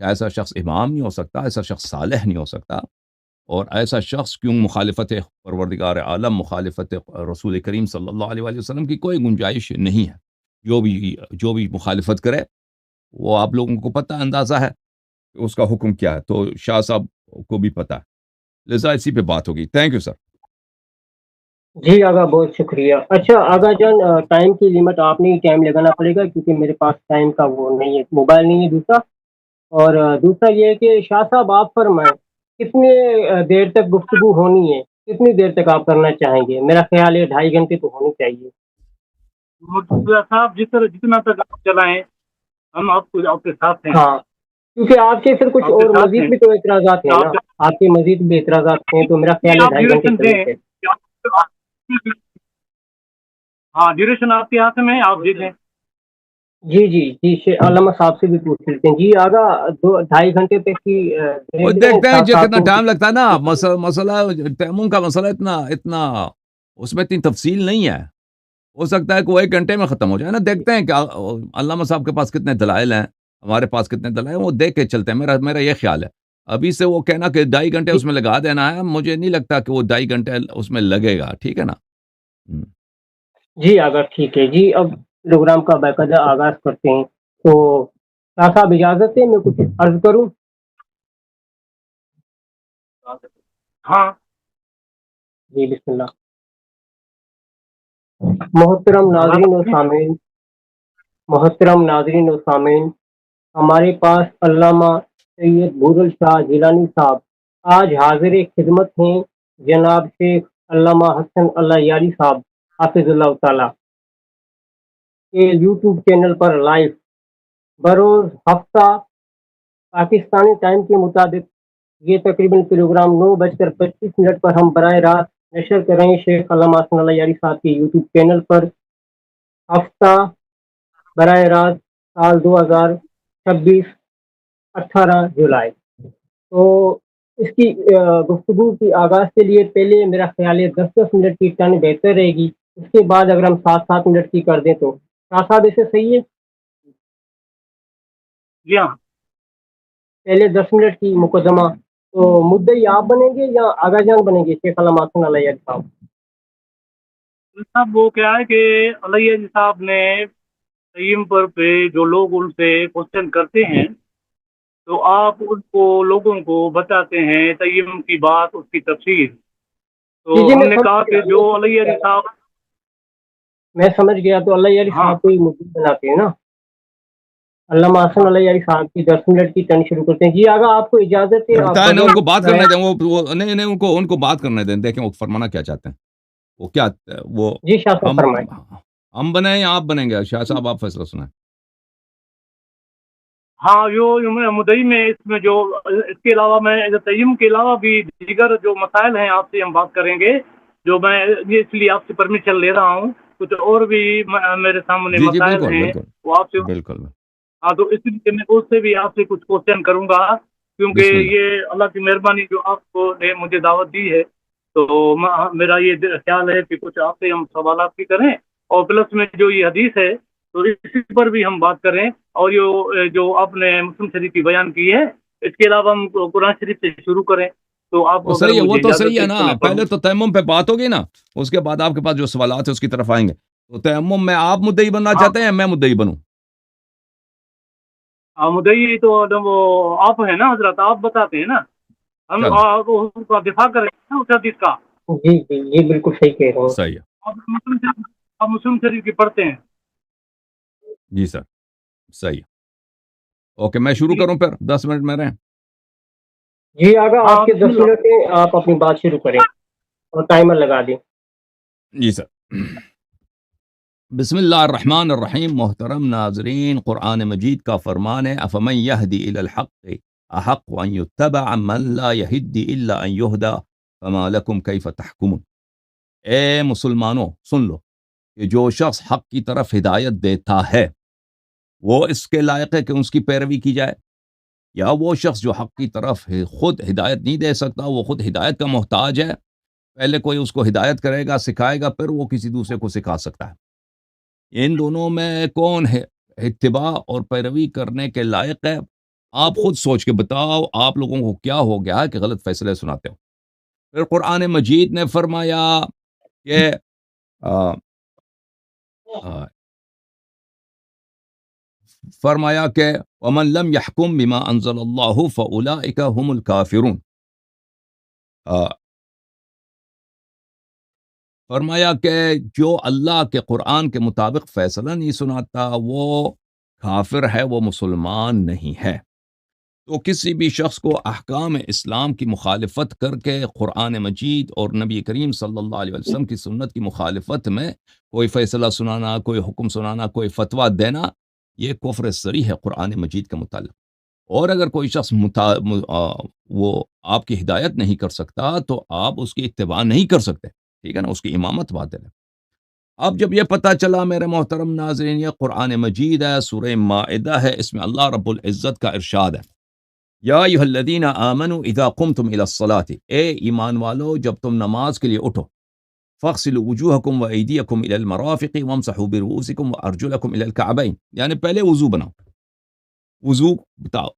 کہ ایسا شخص امام نہیں ہو سکتا، ایسا شخص صالح نہیں ہو سکتا، اور ایسا شخص کیوں مخالفت پروردگار عالم، مخالفت رسول کریم صلی اللہ علیہ وآلہ وسلم کی کوئی گنجائش نہیں ہے۔ جو بھی مخالفت کرے وہ آپ لوگوں کو پتہ اندازہ ہے کہ اس کا حکم کیا ہے، تو شاہ صاحب کو بھی پتہ ہے، لذا اسی پہ بات ہوگی۔ Thank you sir. جی آگا، بہت شکریہ۔ اچھا آگا جان، ٹائم کی لمٹ آپ نے ہی ٹائم لگانا پڑے گا، کیونکہ میرے پاس ٹائم کا وہ نہیں ہے، موبائل نہیں ہے دوسرا۔ اور دوسرا یہ ہے کہ شاہ صاحب آپ فرمائیں کتنے دیر تک گفتگو ہونی ہے، کتنی دیر تک آپ کرنا چاہیں گے؟ میرا خیال ہے 2.5 گھنٹے تو ہونی چاہیے۔ مرتضیٰ صاحب جتنا تک آپ چلائیں ہم آپ کے ساتھ ہیں، ہاں، کیونکہ آپ کے پھر کچھ آپ کے اور ساتھ مزید ہیں۔ بھی تو اعتراضات ہیں نا، آپ کے مزید بھی اعتراضات ہیں، تو میرا خیال ہے آپ 2.5 گھنٹے ڈیوریشن چلنے دیں، سے۔ ہاں ڈیوریشن آپ کے ہاتھ میں، آپ دیکھ لیں۔ جی جی جی، علامہ صاحب سے بھی پوچھ لیتے ہیں۔ جی آگا، 2.5 گھنٹے تک کی وہ دیکھ لیں دیکھتے ہیں شاہ جو صاحب کتنا کو۔ ٹائم لگتا ہے نا، مسئلہ تیمم کا مسئلہ اتنا اس میں اتنی تفصیل نہیں ہے، ہو سکتا ہے کہ وہ 1 گھنٹے میں ختم ہو جائے نا۔ دیکھتے ہیں کہ علامہ صاحب کے پاس کتنے دلائل ہیں، ہمارے پاس کتنے دلائل ہیں، وہ دیکھ کے چلتے ہیں۔ میرا یہ خیال ہے، ابھی سے وہ کہنا کہ 2.5 گھنٹے اس میں لگا دینا ہے، مجھے نہیں لگتا کہ وہ 2.5 گھنٹے اس میں لگے گا، ٹھیک ہے نا۔ جی آگا ٹھیک ہے جی، اب پروگرام کا باقاعدہ آغاز کرتے ہیں۔ تو شاہ صاحب اجازت ہے میں کچھ عرض کروں؟ ہاں جی بسم اللہ۔ محترم ناظرین و سامعین، ہمارے پاس علامہ سید بھورل شاہ جیلانی صاحب آج حاضر خدمت ہیں۔ جناب شیخ علامہ حسن اللہ یاری صاحب حافظ اللہ تعالی کے یوٹیوب چینل پر لائیو بروز ہفتہ پاکستانی ٹائم کے مطابق یہ تقریباً پروگرام 9:25 پر ہم براہ راست نشر کر رہے ہیں شیخ علامہ حسن اللہ یاری صاحب کے یوٹیوب چینل پر، ہفتہ براہ راست سال 2026، 18 جولائی۔ تو اس کی گفتگو کی آغاز کے لیے پہلے میرا خیال ہے 10 منٹ کی ٹرن بہتر رہے گی، اس کے بعد اگر ہم 7 منٹ کی کر دیں تو شاہ صاحب اسے صحیح ہے؟ جی ہاں، پہلے 10 منٹ کی مقدمہ، تو مدعی آپ بنیں گے یا آغا جان بنیں گے شیخ علامہ حسن اللہ یاری صاحب؟ صاحب وہ کیا ہے کہ علیہ جی صاحب نے تیم پر پہ جو لوگ ان سے کوشچن کرتے ہیں تو آپ ان کو لوگوں کو بتاتے ہیں تیم کی بات، اس کی تفسیر۔ تو جی جی، ہم نے کہا کہ جو علیہ جی صاحب، میں سمجھ گیا، تو اللہ یاری ہاں صاحب کو ہی مدعی بناتے ہیں نا۔ علامہ حسن اللہ یاری صاحب کی 10 منٹ کی ٹرن شروع کرتے ہیں۔ جی آگا، آپ کو اجازت ہے، آپ بتائیں نا، بغیر ان کو بات کرنے دیں، وہ نہیں ان کو بات کرنے دیں، دیکھیں وہ فرمانا کیا چاہتے ہیں، وہ کیا وہ جی شاہ صاحب ہم فرمائیں۔ ہم بنیں یا آپ بنیں گے؟ شاہ صاحب آپ فیصلہ سنائیں۔ ہاں جو مدعی میں اس میں جو اس کے علاوہ میں تیم کے علاوہ بھی دیگر جو مسائل ہیں آپ سے ہم بات کریں گے، جو میں یہ اس لیے آپ سے پرمیشن لے رہا ہوں، کچھ اور بھی میرے سامنے جی مسائل بالکل ہیں بالکل وہ آپ سے، بالکل، ہاں تو اس لیے میں اس سے بھی آپ سے کچھ کوشچن کروں گا، بسم کیونکہ اللہ۔ یہ اللہ کی مہربانی جو آپ کو نے مجھے دعوت دی ہے، تو میرا یہ خیال ہے کہ کچھ آپ سے ہم سوالات بھی کریں، اور پلس میں جو یہ حدیث ہے تو اسی پر بھی ہم بات کریں، اور جو آپ نے مسلم شریف کی بیان کی ہے، اس کے علاوہ ہم قرآن شریف سے شروع کریں، تو آپ وہ اگر صحیح ہے، وہ مجھے تو اجازت صحیح ہے دیں نا، تو میں پڑھوں۔ پہلے تو تیمم پہ بات ہوگی نا، اس کے بعد آپ کے پاس جو سوالات ہیں اس کی طرف آئیں گے۔ تو تیمم میں آپ مدعی بننا ہاں چاہتے ہیں یا میں مدعی بنوں؟ مدعی تو وہ آپ ہیں نا حضرت، آپ بتاتے ہیں نا، ہم چلیں، اس کا دفاع کریں نا اس حدیث کا۔ جی جی، یہ بالکل صحیح کہہ رہے ہیں۔ صحیح ہے، آپ مسلم شریف کی پڑھتے ہیں؟ جی سر، صحیح ہے۔ اوکے، میں شروع کروں پھر، 10 منٹ میں رہیں۔ جی آگا، آپ ہاں کے بسم 10 منٹ ہیں، آپ اپنی بات شروع کریں اور ٹائمر لگا دیں۔ جی سر۔ بسم اللہ الرحمن الرحیم۔ محترم ناظرین، قرآن مجید کا فرمان ہے، افمن یہدی الی الحق احق ان یتبع من لا یہدی الا ان یہدی فما لکم کیف تحکمون۔ اے مسلمانوں سن لو کہ جو شخص حق کی طرف ہدایت دیتا ہے وہ اس کے لائق ہے کہ اس کی پیروی کی جائے، یا وہ شخص جو حق کی طرف خود ہدایت نہیں دے سکتا، وہ خود ہدایت کا محتاج ہے، پہلے کوئی اس کو ہدایت کرے گا، سکھائے گا، پھر وہ کسی دوسرے کو سکھا سکتا ہے۔ ان دونوں میں کون ہے اتباع اور پیروی کرنے کے لائق ہے؟ آپ خود سوچ کے بتاؤ آپ لوگوں کو کیا ہو گیا کہ غلط فیصلے سناتے ہو. پھر قرآن مجید نے فرمایا کہ آ، آ، فرمایا کہ ومن لم يحكم بما انزل الله فاولئك هم الكافرون. فرمایا کہ جو اللہ کے قرآن کے مطابق فیصلہ نہیں سناتا وہ کافر ہے، وہ مسلمان نہیں ہے. تو کسی بھی شخص کو احکام اسلام کی مخالفت کر کے قرآن مجید اور نبی کریم صلی اللہ علیہ وسلم کی سنت کی مخالفت میں کوئی فیصلہ سنانا، کوئی حکم سنانا، کوئی فتویٰ دینا، یہ کفر صریح ہے قرآن مجید کے متعلق. اور اگر کوئی شخص وہ آپ کی ہدایت نہیں کر سکتا تو آپ اس کی اتباع نہیں کر سکتے، ٹھیک ہے نا، اس کی امامت باطل ہے. اب جب یہ پتہ چلا میرے محترم ناظرین، یہ قرآن مجید ہے، سورہ مائدہ ہے، اس میں اللہ رب العزت کا ارشاد ہے، یا ایھا الذین آمنوا اذا قمتم الی الصلاۃ، اے ایمان والو جب تم نماز کے لیے اٹھو، فاغسلوا وجوہکم وایدیکم الی المرافق وامسحوا برؤوسکم وارجلکم الی الکعبین، یعنی پہلے وضو بناؤ، وضو بتاؤ،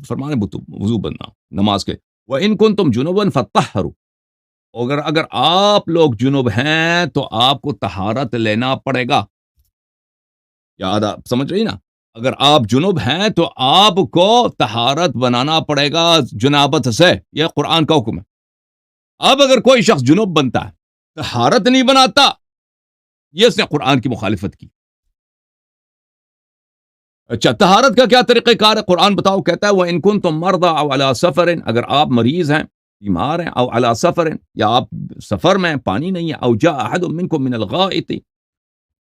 فرمانے وضو بناؤ نماز کے. وَإِن كُنتُمْ جُنُبًا فَطَّهَّرُوا، اگر آپ لوگ جنوب ہیں تو آپ کو طہارت لینا پڑے گا. یاد سمجھ رہی نا، اگر آپ جنوب ہیں تو آپ کو طہارت بنانا پڑے گا جنابت سے، یہ قرآن کا حکم ہے. اب اگر کوئی شخص جنوب بنتا ہے طہارت نہیں بناتا، یہ اس نے قرآن کی مخالفت کی. اچھا، طہارت کا کیا طریقہ کار ہے قرآن بتاؤ. کہتا ہے وَإِن كُنتُم مَرْضَىٰ أَوْ عَلَىٰ سَفَرٍ، اگر آپ مریض ہیں، بیمار ہیں، او علی سفر، یا آپ سفر میں، پانی نہیں ہے، او جاء احد منکم من الغائط،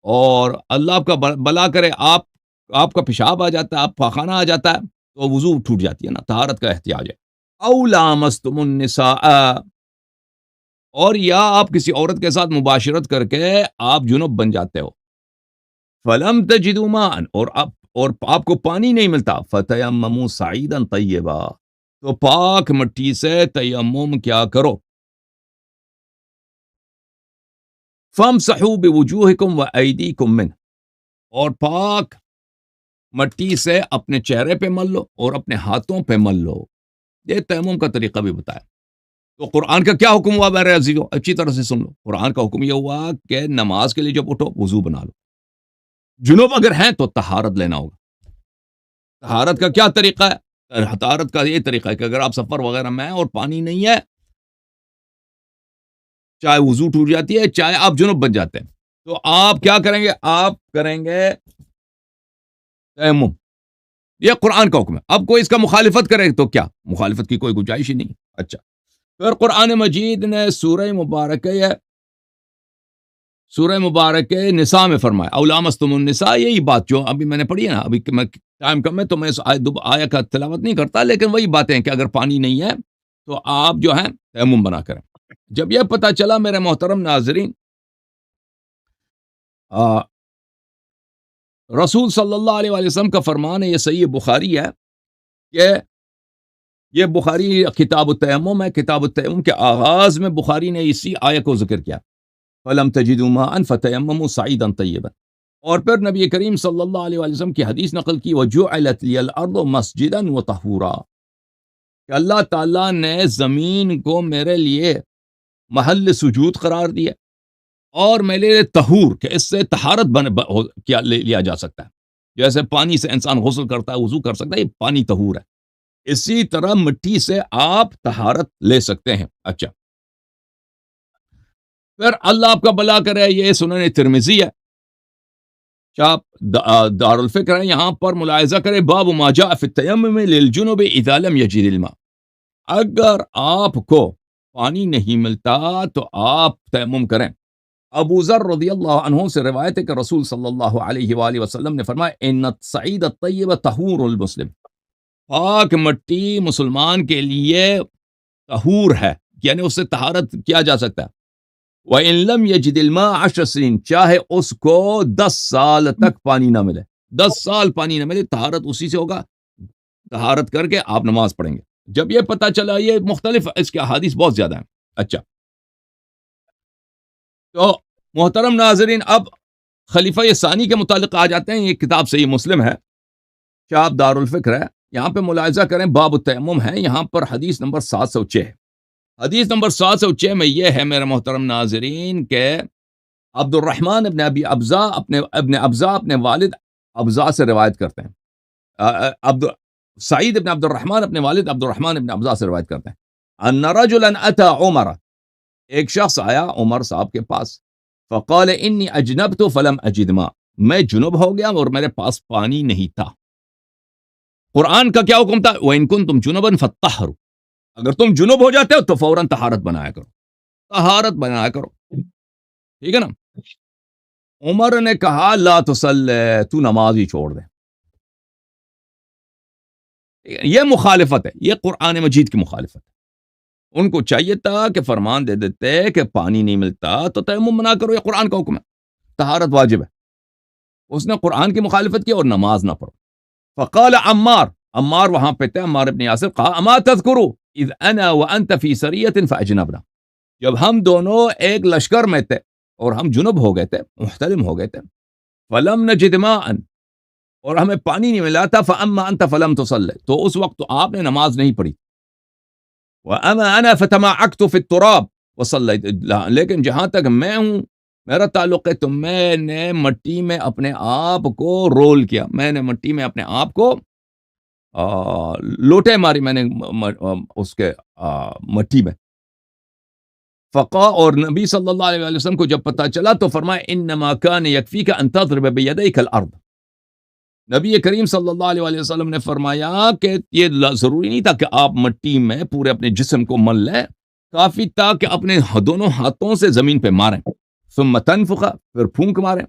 اور اللہ آپ کا بلا کرے آپ کا پیشاب آ جاتا ہے، آپ پاخانہ آ جاتا ہے، تو وضو ٹوٹ جاتی ہے نا، طہارت کا احتیاج ہے. او لامستم النساء، اور یا آپ کسی عورت کے ساتھ مباشرت کر کے آپ جنب بن جاتے ہو، فلم تجدوا ماء، اور آپ کو پانی نہیں ملتا، فتیمموا صعیدا طیبا، تو پاک مٹی سے تیمم کیا کرو. فامسحوا بوجوہکم وایدیکم منہ، اور پاک مٹی سے اپنے چہرے پہ مل لو اور اپنے ہاتھوں پہ مل لو. یہ تیمم کا طریقہ بھی بتایا. تو قرآن کا کیا حکم ہوا میرے عزیزو، اچھی طرح سے سن لو. قرآن کا حکم یہ ہوا کہ نماز کے لیے جب اٹھو وضو بنا لو، جنوب اگر ہیں تو طہارت لینا ہوگا. طہارت کا کیا طریقہ ہے؟ طہارت کا یہ طریقہ ہے کہ اگر آپ سفر وغیرہ میں ہیں اور پانی نہیں ہے، چاہے وضو ٹوٹ جاتی ہے، چاہے آپ جنوب بن جاتے ہیں، تو آپ کیا کریں گے؟ آپ کریں گے تیمم. یہ قرآن کا حکم ہے. اب کوئی اس کا مخالفت کرے تو کیا؟ مخالفت کی کوئی گنجائش ہی نہیں. اچھا، پھر قرآن مجید نے سورہ مبارکہ نساء میں فرمایا، او لامستم النساء، یہی بات جو ابھی میں نے پڑھی ہے نا، ابھی میں ٹائم کم ہے تو میں اس آیت کا تلاوت نہیں کرتا، لیکن وہی باتیں ہیں کہ اگر پانی نہیں ہے تو آپ جو ہیں تیمم بنا کریں. جب یہ پتہ چلا میرے محترم ناظرین، رسول صلی اللہ علیہ وسلم کا فرمان ہے، یہ صحیح بخاری ہے، کہ یہ بخاری کتاب التیمم ہے. کتاب التیمم کے آغاز میں بخاری نے اسی آیت کو ذکر کیا، فَلَمْ تَجِدُوا مَاءً فَتَيَمَّمُوا صَعِيدًا طَيِّبًا. اور پھر نبی کریم صلی اللہ علیہ وسلم کی حدیث نقل کی، وَجُعِلَتْ لِيَ الْأَرْضُ مَسْجِدًا وَطَهُورًا، کہ اللہ تعالیٰ نے زمین کو میرے لیے محل سجود قرار دیا اور میرے لیے طہور، کہ اس سے طہارت لیا جا سکتا ہے. جیسے پانی سے انسان غسل کرتا ہے، وضو کر سکتا ہے، یہ پانی طہور ہے، اسی طرح مٹی سے آپ طہارت لے سکتے ہیں. اچھا، پھر اللہ آپ کا بھلا کرے، یہ سنن ترمذی ہے، آپ دار الفکر ہے، یہاں پر ملاحظہ کریں، باب ما جاء فی التیمم للجنب اذا لم یجد الماء. اگر آپ کو پانی نہیں ملتا تو آپ تیمم کریں. ابو ذر رضی اللہ عنہ سے روایت ہے کہ رسول صلی اللہ علیہ وآلہ وسلم نے فرمایا، ان الصعید الطیب طہور المسلم، پاک مٹی مسلمان کے لیے طہور ہے، یعنی اس سے طہارت کیا جا سکتا ہے. وَإِن لَمْ يَجِدِ الْمَاءَ 10 سنین، چاہے اس کو 10 سال تک پانی نہ ملے، 10 سال پانی نہ ملے، طہارت اسی سے ہوگا. طہارت کر کے آپ نماز پڑھیں گے. جب یہ پتہ چلا، یہ مختلف اس کے احادیث بہت زیادہ ہیں. اچھا، تو محترم ناظرین، اب خلیفہ ثانی کے متعلق آ جاتے ہیں. یہ کتاب صحیح مسلم ہے، شاب دار الفکر ہے، یہاں پہ ملاحظہ کریں، باب التیمم ہے، یہاں پر حدیث نمبر 706 ہے۔ حدیث نمبر 706 میں یہ ہے میرے محترم ناظرین کہ عبد الرحمن ابن ابزا اپنے والد ابزا سے روایت کرتے ہیں، سعید ابن عبد الرحمن اپنے والد عبد الرحمن ابن ابزا سے روایت کرتے ہیں، ان رجلا اتى عمر، ایک شخص آیا عمر صاحب کے پاس، فقال انی اجنبت فلم اجد ماء، میں جنب ہو گیا اور میرے پاس پانی نہیں تھا۔ قرآن کا کیا حکم تھا؟ وَإِن كُنتُمْ جُنُبًا فَطَّهِّرُوا، اگر تم جنب ہو جاتے ہو تو فوراً طہارت بنایا کرو، طہارت بنایا کرو، ٹھیک ہے نا۔ عمر نے کہا لا تصلی، تو نماز ہی چھوڑ دے۔ یہ مخالفت ہے، یہ قرآن مجید کی مخالفت ہے۔ ان کو چاہیے تھا کہ فرمان دے دیتے کہ پانی نہیں ملتا تو تیمم بنا کرو، یہ قرآن کا حکم ہے، طہارت واجب ہے۔ اس نے قرآن کی مخالفت کی اور نماز نہ پڑھو۔ فقال عمار وہاں پہ تھے، عمار ابن یاسر، کہا اما تذکروا اذ انا وانت فی سریۃ فاجنبنا، جب ہم دونوں ایک لشکر میں تھے اور ہم جنب ہو گئے تھے، محتلم ہو گئے تھے، فلم نجد ماء، اور ہمیں پانی نہیں ملا تھا، فاما انت فلم تصلی، تو اس وقت تو آپ نے نماز نہیں پڑھی، واما انا فتمعکت فی التراب وصلیت، لیکن جہاں تک میں ہوں میرا تعلق ہے تو میں نے مٹی میں اپنے آپ کو رول کیا، میں نے مٹی میں اپنے آپ کو لوٹے ماری، میں نے اس کے مٹی میں۔ فقا، اور نبی صلی اللہ علیہ وسلم کو جب پتہ چلا تو فرمایا انما کان یکفیک ان تضرب بیدیک الارض، نبی کریم صلی اللہ علیہ وسلم نے فرمایا کہ یہ ضروری نہیں تھا کہ آپ مٹی میں پورے اپنے جسم کو مل لیں، کافی تھا کہ اپنے دونوں ہاتھوں سے زمین پہ ماریں، ثم تنفخ، پھر پھونک ماریں،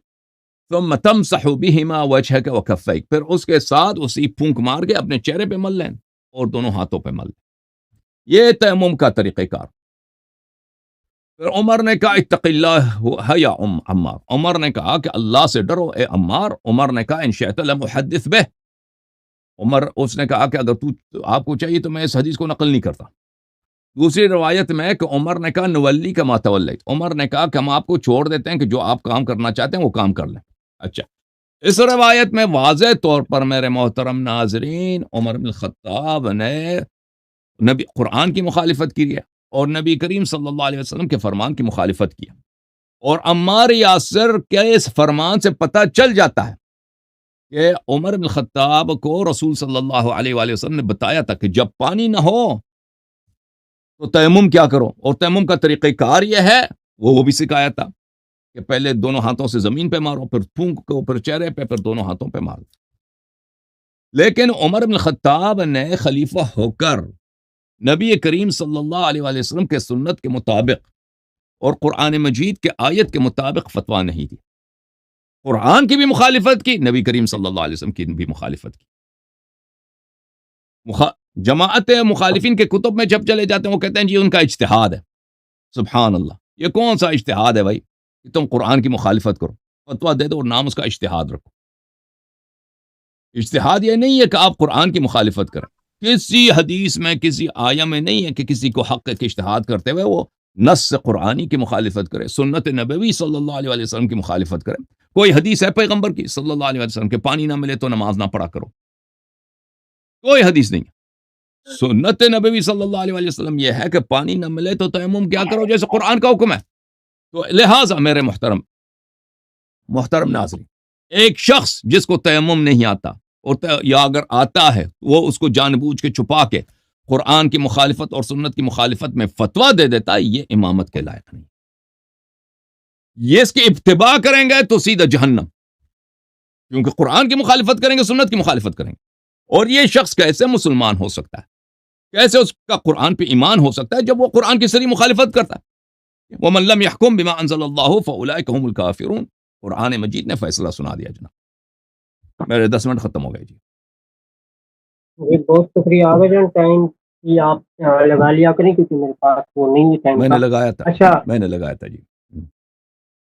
ثم تمسح بهما وجهك وكفيك، پھر اس کے ساتھ اسی پھونک مار کے اپنے چہرے پہ مل لیں اور دونوں ہاتھوں پہ مل لیں۔ یہ تیمم کا طریقہ کار۔ پھر عمر نے کہا اتق اللہ یا عمار، عمر نے کہا کہ اللہ سے ڈرو اے عمار۔ عمر نے کہا ان شئت لمحدث به، اس نے کہا کہ اگر آپ کو چاہیے تو میں اس حدیث کو نقل نہیں کرتا۔ دوسری روایت میں کہ عمر نے کہا نولی کا ما تولیت، عمر نے کہا کہ ہم آپ کو چھوڑ دیتے ہیں کہ جو آپ کام کرنا چاہتے ہیں وہ کام کر لیں۔ اچھا، اس روایت میں واضح طور پر میرے محترم ناظرین عمر بن الخطاب نے نبی قرآن کی مخالفت کی ہے اور نبی کریم صلی اللہ علیہ وسلم کے فرمان کی مخالفت کی ہے، اور عمار یاسر کے اس فرمان سے پتہ چل جاتا ہے کہ عمر بن الخطاب کو رسول صلی اللہ علیہ وآلہ وسلم نے بتایا تھا کہ جب پانی نہ ہو تو تیمم کیا کرو، اور تیمم کا طریقہ کار یہ ہے، وہ بھی سکھایا تھا کہ پہلے دونوں ہاتھوں سے زمین پہ مارو، پھر پھونک کو، پھر چہرے پہ، پھر دونوں ہاتھوں پہ مارو۔ لیکن عمر بن الخطاب نے خلیفہ ہو کر نبی کریم صلی اللہ علیہ وآلہ وسلم کے سنت کے مطابق اور قرآن مجید کے آیت کے مطابق فتویٰ نہیں دی، قرآن کی بھی مخالفت کی، نبی کریم صلی اللہ علیہ وسلم کی بھی مخالفت کی۔ جماعت مخالفین کے کتب میں جب چلے جاتے ہیں وہ کہتے ہیں جی ان کا اجتہاد ہے۔ سبحان اللہ، یہ کون سا اجتہاد ہے بھائی کہ تم قرآن کی مخالفت کرو، فتویٰ دے دو اور نام اس کا اجتہاد رکھو۔ اجتہاد یہ نہیں ہے کہ آپ قرآن کی مخالفت کریں، کسی حدیث میں کسی آیہ میں نہیں ہے کہ کسی کو حق کے اجتہاد کرتے ہوئے وہ نص قرآنی کی مخالفت کرے، سنت نبوی صلی اللہ علیہ وسلم کی مخالفت کرے۔ کوئی حدیث ہے پیغمبر کی صلی اللہ علیہ وسلم کہ پانی نہ ملے تو نماز نہ پڑھا کرو؟ کوئی حدیث نہیں ہے۔ سنت نبوی صلی اللہ علیہ وسلم یہ ہے کہ پانی نہ ملے تو تیمم کیا کرو جیسے قرآن کا حکم ہے۔ تو لہٰذا میرے محترم ناظرین، ایک شخص جس کو تیمم نہیں آتا اور یا اگر آتا ہے وہ اس کو جان بوجھ کے چھپا کے قرآن کی مخالفت اور سنت کی مخالفت میں فتویٰ دے دیتا ہے، یہ امامت کے لائق نہیں۔ یہ اس کی اتباع کریں گے تو سیدھا جہنم، کیونکہ قرآن کی مخالفت کریں گے، سنت کی مخالفت کریں گے۔ اور یہ شخص کیسے مسلمان ہو سکتا ہے، کیسے اس کا قرآن پہ ایمان ہو سکتا ہے جب وہ قرآن کی سری مخالفت کرتا ہے؟ وَمَن لَّمْ يَحْكُم بِمَا أَنزَلَ اللَّهُ فَأُولَٰئِكَ هُمُ الْكَافِرُونَ، قرآن مجید نے فیصلہ سنا دیا جناب۔ میرے 10 منٹ ختم ہو گئے جی۔ جی بہت شکریہ آغا جان، ٹائم کی آپ لگا لیا کریں کیونکہ میرے پاس وہ نہیں ہے ٹائم میں کا۔ نے لگایا تھا، اچھا میں نے لگایا تھا جی۔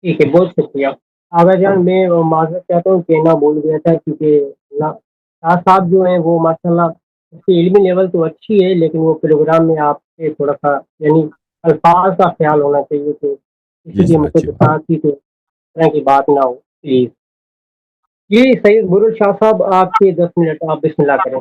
ٹھیک ہے، بہت شکریہ آغا جان۔ میں معذرت چاہتا ہوں کہنا بول گیا تھا کیونکہ شاہ صاحب جو ہیں وہ ماشاءاللہ اس کی علمی لیول تو اچھی ہے، لیکن وہ پروگرام میں آپ سے تھوڑا سا یعنی الفاظ کا خیال ہونا چاہیے کہ کسی کے مقدسات کی تو اس طرح کی بات نہ ہو پلیز۔ جی سید برول شاہ صاحب، آپ کے 10 منٹ، آپ بسم اللہ کریں۔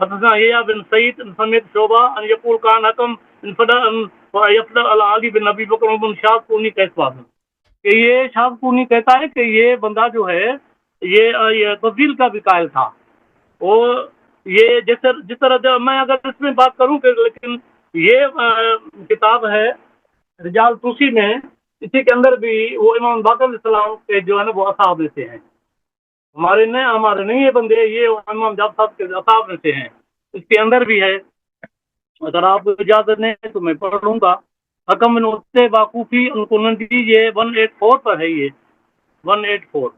حدثنا يحيى بن سعيد سمعت شعبہ ان يقول كان حكم يفضل على علي بن ابي بکر بن شاذ پورنی کا اس بات کہ یہ شاذ پورنی کہتا ہے کہ یہ بندہ جو ہے یہ تفضیل کا بھی قائل تھا. اور یہ جس طرح میں اگر اس میں بات کروں کہ لیکن یہ کتاب ہے رجال توسی میں، اسی کے اندر بھی وہ امام باقر علیہ السلام کے جو ہے نا وہ اصحاب میں سے ہیں. ہمارے نہیں یہ بندے، یہ امام جعفر صاحب کے اصحاب میں سے ہیں. اس کے اندر بھی ہے، اگر آپ اجازت دیں تو میں پڑھ لوں گا. حکم بن عتیبہ کوفی ان کو یہ 184 پر ہے. یہ 184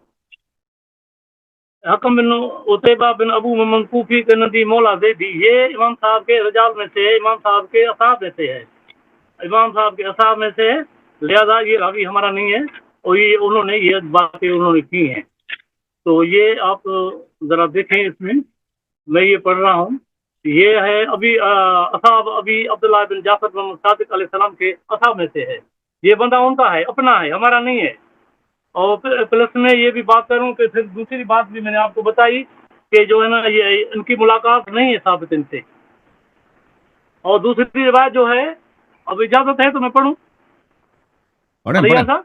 حکم بن عتیبہ بن ابو محمد کوفی کے ندی مولا زیدی، یہ امام صاحب کے رجال میں سے ہے، امام صاحب کے اصحاب میں سے ہے، امام صاحب کے اصحاب میں سے ہے. لہذا یہ راوی ہمارا نہیں ہے، اور یہ انہوں نے یہ باتیں انہوں نے کی ہیں. تو یہ آپ ذرا دیکھیں، اس میں یہ پڑھ رہا ہوں. یہ ہے ابھی اصحاب ابھی عبداللہ بن جعفر بن صادق علیہ السلام کے اصحاب میں سے ہے. یہ بندہ ان کا ہے، اپنا ہے، ہمارا نہیں ہے. اور پلس میں یہ بھی بات کروں کہ پھر دوسری بات بھی میں نے آپ کو بتائی کہ جو ہے نا یہ ان کی ملاقات نہیں ہے ثابت ان سے. اور دوسری روایت جو ہے، اب اجازت ہے تو میں پڑھوں. پڑھیں علیہ پڑھیں، صاحب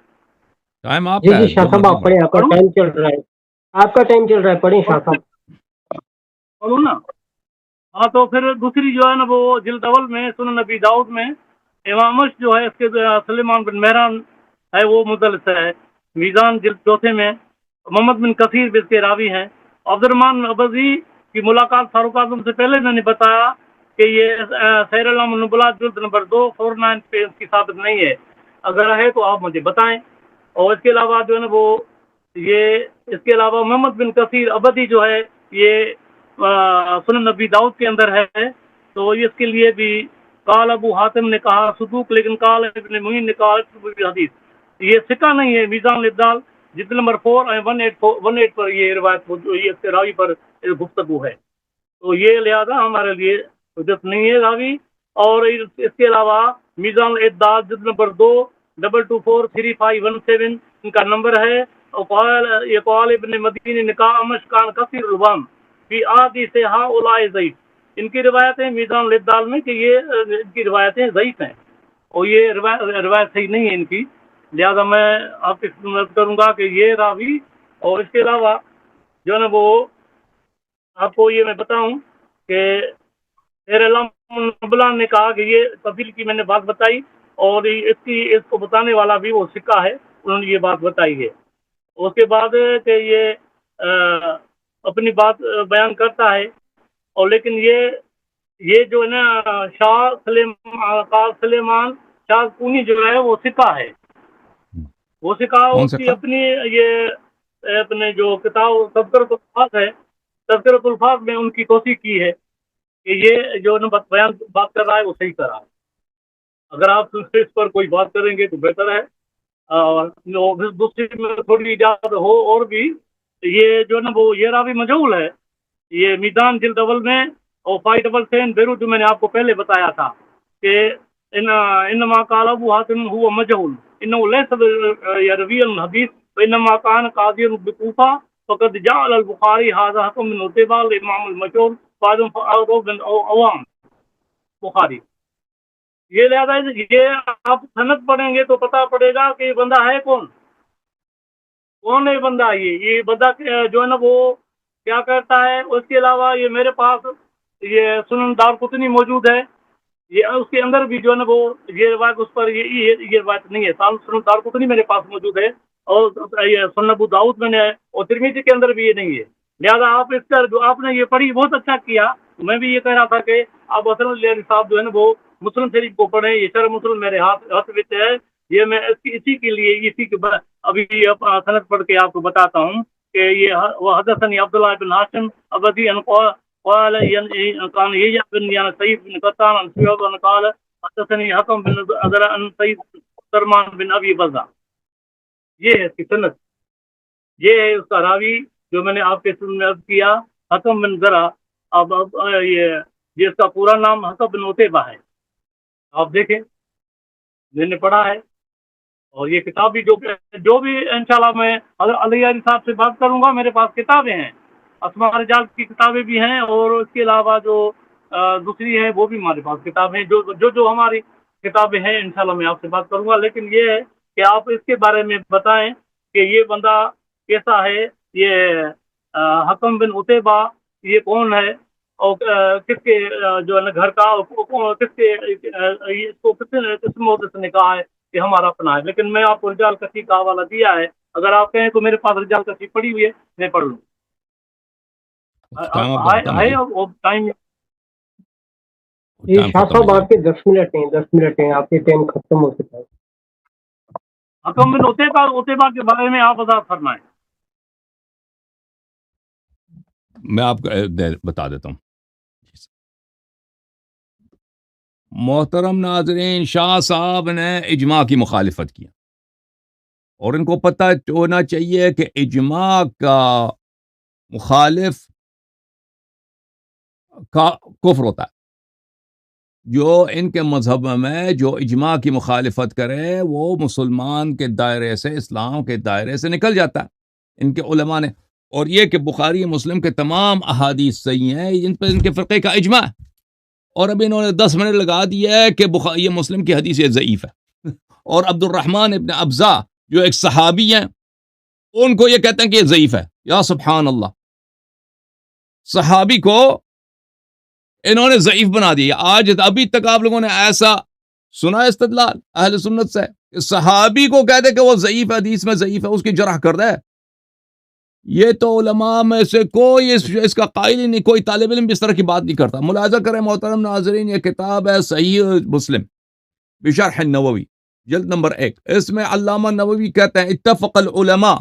ٹائم آپ جی کا جی ہے، شاہ جو صاحب مرضی آپ پڑھیں، آپ کا پڑھوں ٹائم چل رہا ہے، آپ کا ٹائم چل رہا ہے، پڑھیں شاہ صاحب. پڑھوں نا. ہاں تو پھر دوسری جو ہے نا وہ جلد اول میں سنن نبی داؤد میں امامش جو ہے اس کے سلیمان بن مہران ہے وہ مدلس ہے. میزان جلد چوتھے میں محمد بن کثیر بھی اس کے راوی ہیں. عبد الرحمان ابزی کی ملاقات فاروق اعظم سے پہلے میں نے بتایا کہ یہ سیر علام النبلاء جلد نمبر 249 پہ اس کی ثابت نہیں ہے. اگر ہے تو آپ مجھے بتائیں. اور اس کے علاوہ جو ہے نا وہ یہ اس کے علاوہ محمد بن کثیر ابدی جو ہے یہ سنن نبی داؤد کے اندر ہے. تو اس کے لیے بھی قال ابو حاتم نے کہا صدوق، لیکن قال ابن معین نے کہا حدیث. یہ سکہ نہیں ہے. میزان الابدال جلد نمبر 4 18 پر یہ روایت یہ اس کے راوی پر گفتگو ہے. تو یہ لہذا ہمارے لیے حجت نہیں ہے راوی. اور اس کے علاوہ میزان الاعتدال جلد نمبر 2 2243 ان کا نمبر ہے. اور یہ قال ابن مدینی نے کہا امش کان کثیر الوام فی آدی سے ہا اولائے ضعیف. ان کی روایتیں میزان الاعتدال میں کہ یہ ان کی روایتیں ضعیف ہیں، اور یہ روایت صحیح نہیں ہے ان کی. لہذا میں آپ کی خدمت کروں گا کہ یہ راوی. اور اس کے علاوہ جو ہے نا وہ آپ کو یہ میں بتاؤں کہ سیر علام النبلاء نے کہا کہ یہ تفصیل کی میں نے بات بتائی، اور اس کو بتانے والا بھی وہ سکہ ہے، انہوں نے یہ بات بتائی ہے. اس کے بعد کہ یہ اپنی بات بیان کرتا ہے. اور لیکن یہ جو ہے نا سلیمان شاہ پونی جو ہے وہ سکہ ہے. وہ سکہ کون اس سا کی تھا؟ اپنی یہ اپنے جو کتاب تذکرۃ الفاظ ہے، تذکرۃ الفاظ میں ان کی توثیق کی ہے کہ یہ جو نا بات کر رہا ہے وہ صحیح کر رہا ہے. اگر آپ اس پر کوئی بات کریں گے تو بہتر ہے. اور دوسری میں تھوڑی اجازت ہو اور بھی یہ جو نا وہ یہ راوی مجہول ہے. یہ میدان جلد اول میں اور 577 بیروت جو میں نے آپ کو پہلے بتایا تھا کہ انما قال ابو حاتم هو مجهول انه ليس يروي الحديث وانما كان قاضيا بكوفه فقد جعل البخاري هذا حكم من عتبہ الامام المشهور بعض بن عوام بخاری. یہ لہذا یہ آپ سند پڑھیں گے تو پتہ پڑے گا کہ یہ بندہ ہے کون ہے. یہ بندہ یہ بندہ جو ہے نا وہ کیا کرتا ہے. اس کے علاوہ یہ میرے پاس یہ سنن دارقطنی موجود ہے. یہ اس کے اندر بھی جو ہے نا وہ یہ روایت اس پر یہ روایت نہیں ہے. سنن دارقطنی میرے پاس موجود ہے، اور یہ سنن ابو داؤد میں نے ہے، اور ترمذی کے اندر بھی یہ نہیں ہے. لہذا آپ اس کا جو آپ نے یہ پڑھی بہت اچھا کیا. میں بھی یہ کہہ رہا تھا کہ آپ حسن علی صاحب جو ہے نا وہ مسلم شریف کو پڑھیں. یہ شرح مسلم میرے ہاتھ میں ہے. یہ میں اسی کے لیے اسی کے ابھی سند پڑھ کے آپ کو بتاتا ہوں کہ یہ وہ حدثني عبد الله بن هاشم ابدي ان قال كان يحيى بن سعيد بن قطان عن شعيب بن قال حدثني حكم بن ازرع عن سعيد سلمان بن ابي بزة. یہ ہے اس کی سند. یہ ہے اس کا راوی جو میں نے آپ کے سامنے عرض کیا، حکم بن زرع. اب یہ اس کا پورا نام حکم بن عتیبہ ہے. آپ دیکھیں میں نے پڑھا ہے. اور یہ کتاب بھی جو بھی انشاءاللہ میں علی صاحب سے بات کروں گا، میرے پاس کتابیں ہیں. اسماء رجال کی کتابیں بھی ہیں، اور اس کے علاوہ جو دوسری ہے وہ بھی ہمارے پاس کتابیں ہیں، جو ہماری کتابیں ہیں انشاءاللہ میں آپ سے بات کروں گا. لیکن یہ ہے کہ آپ اس کے بارے میں بتائیں کہ یہ بندہ کیسا ہے، یہ حکم بن عتیبہ یہ کون ہے، اور کس کے جو ہے نا گھر کا، کس کے اس کو کس موضوع سے نکاح ہے کہ ہمارا اپنا ہے. لیکن میں آپ کو رجال کثیر کا حوالہ دیا ہے، اگر آپ کہیں تو میرے پاس رجال کثیر پڑی ہوئی ہے، میں پڑھ لوں. ٹائم آپ کا ختم ہو گیا. ٹائم یہ ٹائم شاہ ختم صاحب ہو آپ کے 10 منٹ ہیں، آپ کے ٹائم ختم ہو چکا ہے. حکم بن عتیبہ کے بارے میں آپ وضاحت فرمائیں. میں آپ کو بتا دیتا ہوں. محترم ناظرین، شاہ صاحب نے اجماع کی مخالفت کی، اور ان کو پتہ ہونا چاہیے کہ اجماع کا مخالف کا کفر ہوتا ہے. جو ان کے مذہب میں جو اجماع کی مخالفت کرے وہ مسلمان کے دائرے سے، اسلام کے دائرے سے نکل جاتا ہے. ان کے علماء نے، اور یہ کہ بخاری مسلم کے تمام احادیث صحیح ہیں، ان پہ ان کے فرقے کا اجماع ہے. اور اب انہوں نے 10 منٹ لگا دیا ہے کہ یہ مسلم کی حدیث ضعیف ہے. اور عبد الرحمن ابن ابزا جو ایک صحابی ہیں، ان کو یہ کہتے ہیں کہ یہ ضعیف ہے. یا سبحان اللہ، صحابی کو انہوں نے ضعیف بنا دیا. آج ابھی تک آپ لوگوں نے ایسا سنا استدلال اہل سنت سے کہ صحابی کو کہتے کہ وہ ضعیف حدیث میں ضعیف ہے، اس کی جرح کر دے. یہ تو علماء میں سے کوئی اس کا قائل ہی نہیں، کوئی طالب علم بھی اس طرح کی بات نہیں کرتا. ملاحظہ کریں محترم ناظرین، یہ کتاب ہے صحیح مسلم بشرح النووی، جلد نمبر 1. اس میں علامہ نووی کہتے ہیں اتفق العلماء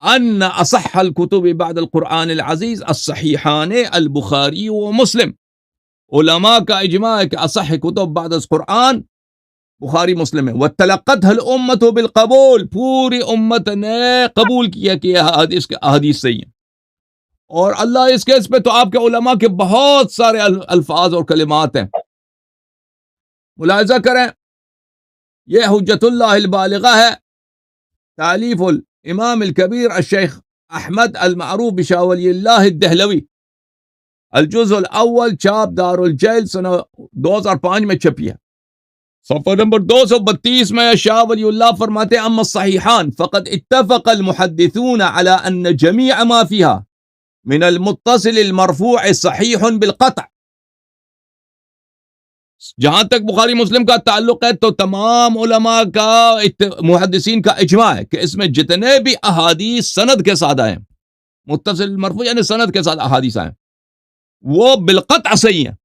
ان اصح الكتب بعد القرآن العزیز الصحیحان البخاری و مسلم. علماء کا اجماع ہے کہ اصح کتب بعد القرآن بخاری مسلم ہے. وتلقتها الامة بالقبول، پوری امت نے قبول کیا کہ یہ احادیث صحیح ہیں. اور اللہ اس پہ تو آپ کے علماء کے بہت سارے الفاظ اور کلمات ہیں. ملاحظہ کریں، یہ حجت اللہ البالغہ ہے، تالیف الامام الکبیر الشیخ احمد المعروف بشاہ ولی اللہ الدہلوی، الجزء الاول، چاپ دار الجیل، سنہ 2005 میں چھپی ہے. صفحہ نمبر 232 میں شاہ ولی اللہ فرماتے ہیں اما الصحیحان فقد اتفق المحدثون على ان جميع ما فيها من المتصل المرفوع صحیح بالقطع. جہاں تک بخاری مسلم کا تعلق ہے تو تمام علماء کا، محدثین کا اجماع ہے کہ اس میں جتنے بھی احادیث سند کے ساتھ آئے، متصل مرفوع یعنی سند کے ساتھ احادیث آئے، وہ بالقطع صحیح ہیں،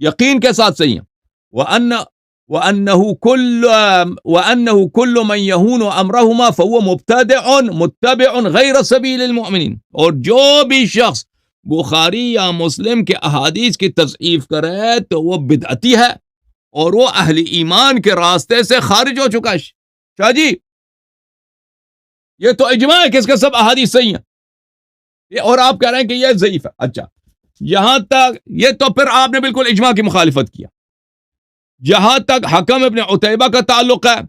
یقین کے ساتھ صحیح ہیں. وَأَنَّهُ كُلُّ مَنْ يَهُونُ أَمْرَهُمَا فَهُوَ مُبْتَدِعٌ مُتَّبِعٌ غَيْرَ سَبِيلِ الْمُؤْمِنِينَ. اور جو بھی شخص بخاری یا مسلم کے احادیث کی تضعیف کرے تو وہ بدعتی ہے، اور وہ اہل ایمان کے راستے سے خارج ہو چکا ہے. شاہ جی، یہ تو اجماع ہے کہ اس کے سب احادیث صحیح ہیں، اور آپ کہہ رہے ہیں کہ یہ ضعیف ہے. اچھا، یہاں تک یہ تو پھر آپ نے بالکل اجماع کی مخالفت کیا. جہاں تک حکم ابن عتیبہ کا تعلق ہے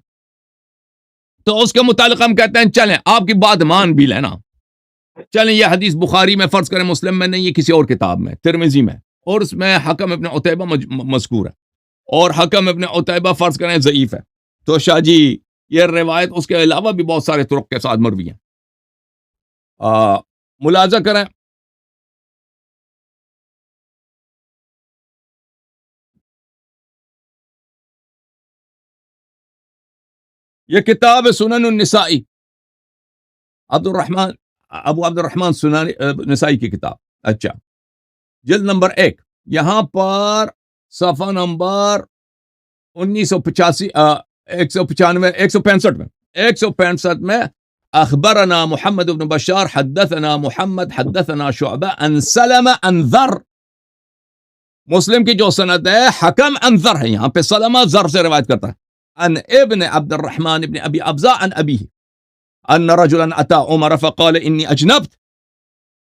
تو اس کے متعلق ہم کہتے ہیں چلیں آپ کی بات مان بھی لینا، چلیں یہ حدیث بخاری میں فرض کریں، مسلم میں نہیں، یہ کسی اور کتاب میں، ترمذی میں، اور اس میں حکم ابن عتیبہ مذکور ہے، اور حکم ابن عتیبہ فرض کریں ضعیف ہے. تو شاہ جی یہ روایت اس کے علاوہ بھی بہت سارے طرق کے ساتھ مروی ہیں. ملاحظہ کریں، یہ کتاب سنن النسائی، ابو عبد الرحمن سنن نسائی کی کتاب. اچھا، جلد نمبر 1، یہاں پر صفحہ نمبر 1985 165 میں اخبرنا محمد بن بشار حدثنا محمد حدثنا شعبہ عن سلمہ عن ذر. مسلم کی جو سند ہے حکم عن ذر ہے، یہاں پہ سلمہ ذر سے روایت کرتا ہے. عن ابن عبد الرحمن ابن ابی ابزا عن ابیہ ان رجلا اتى عمر فقال انی اجنبت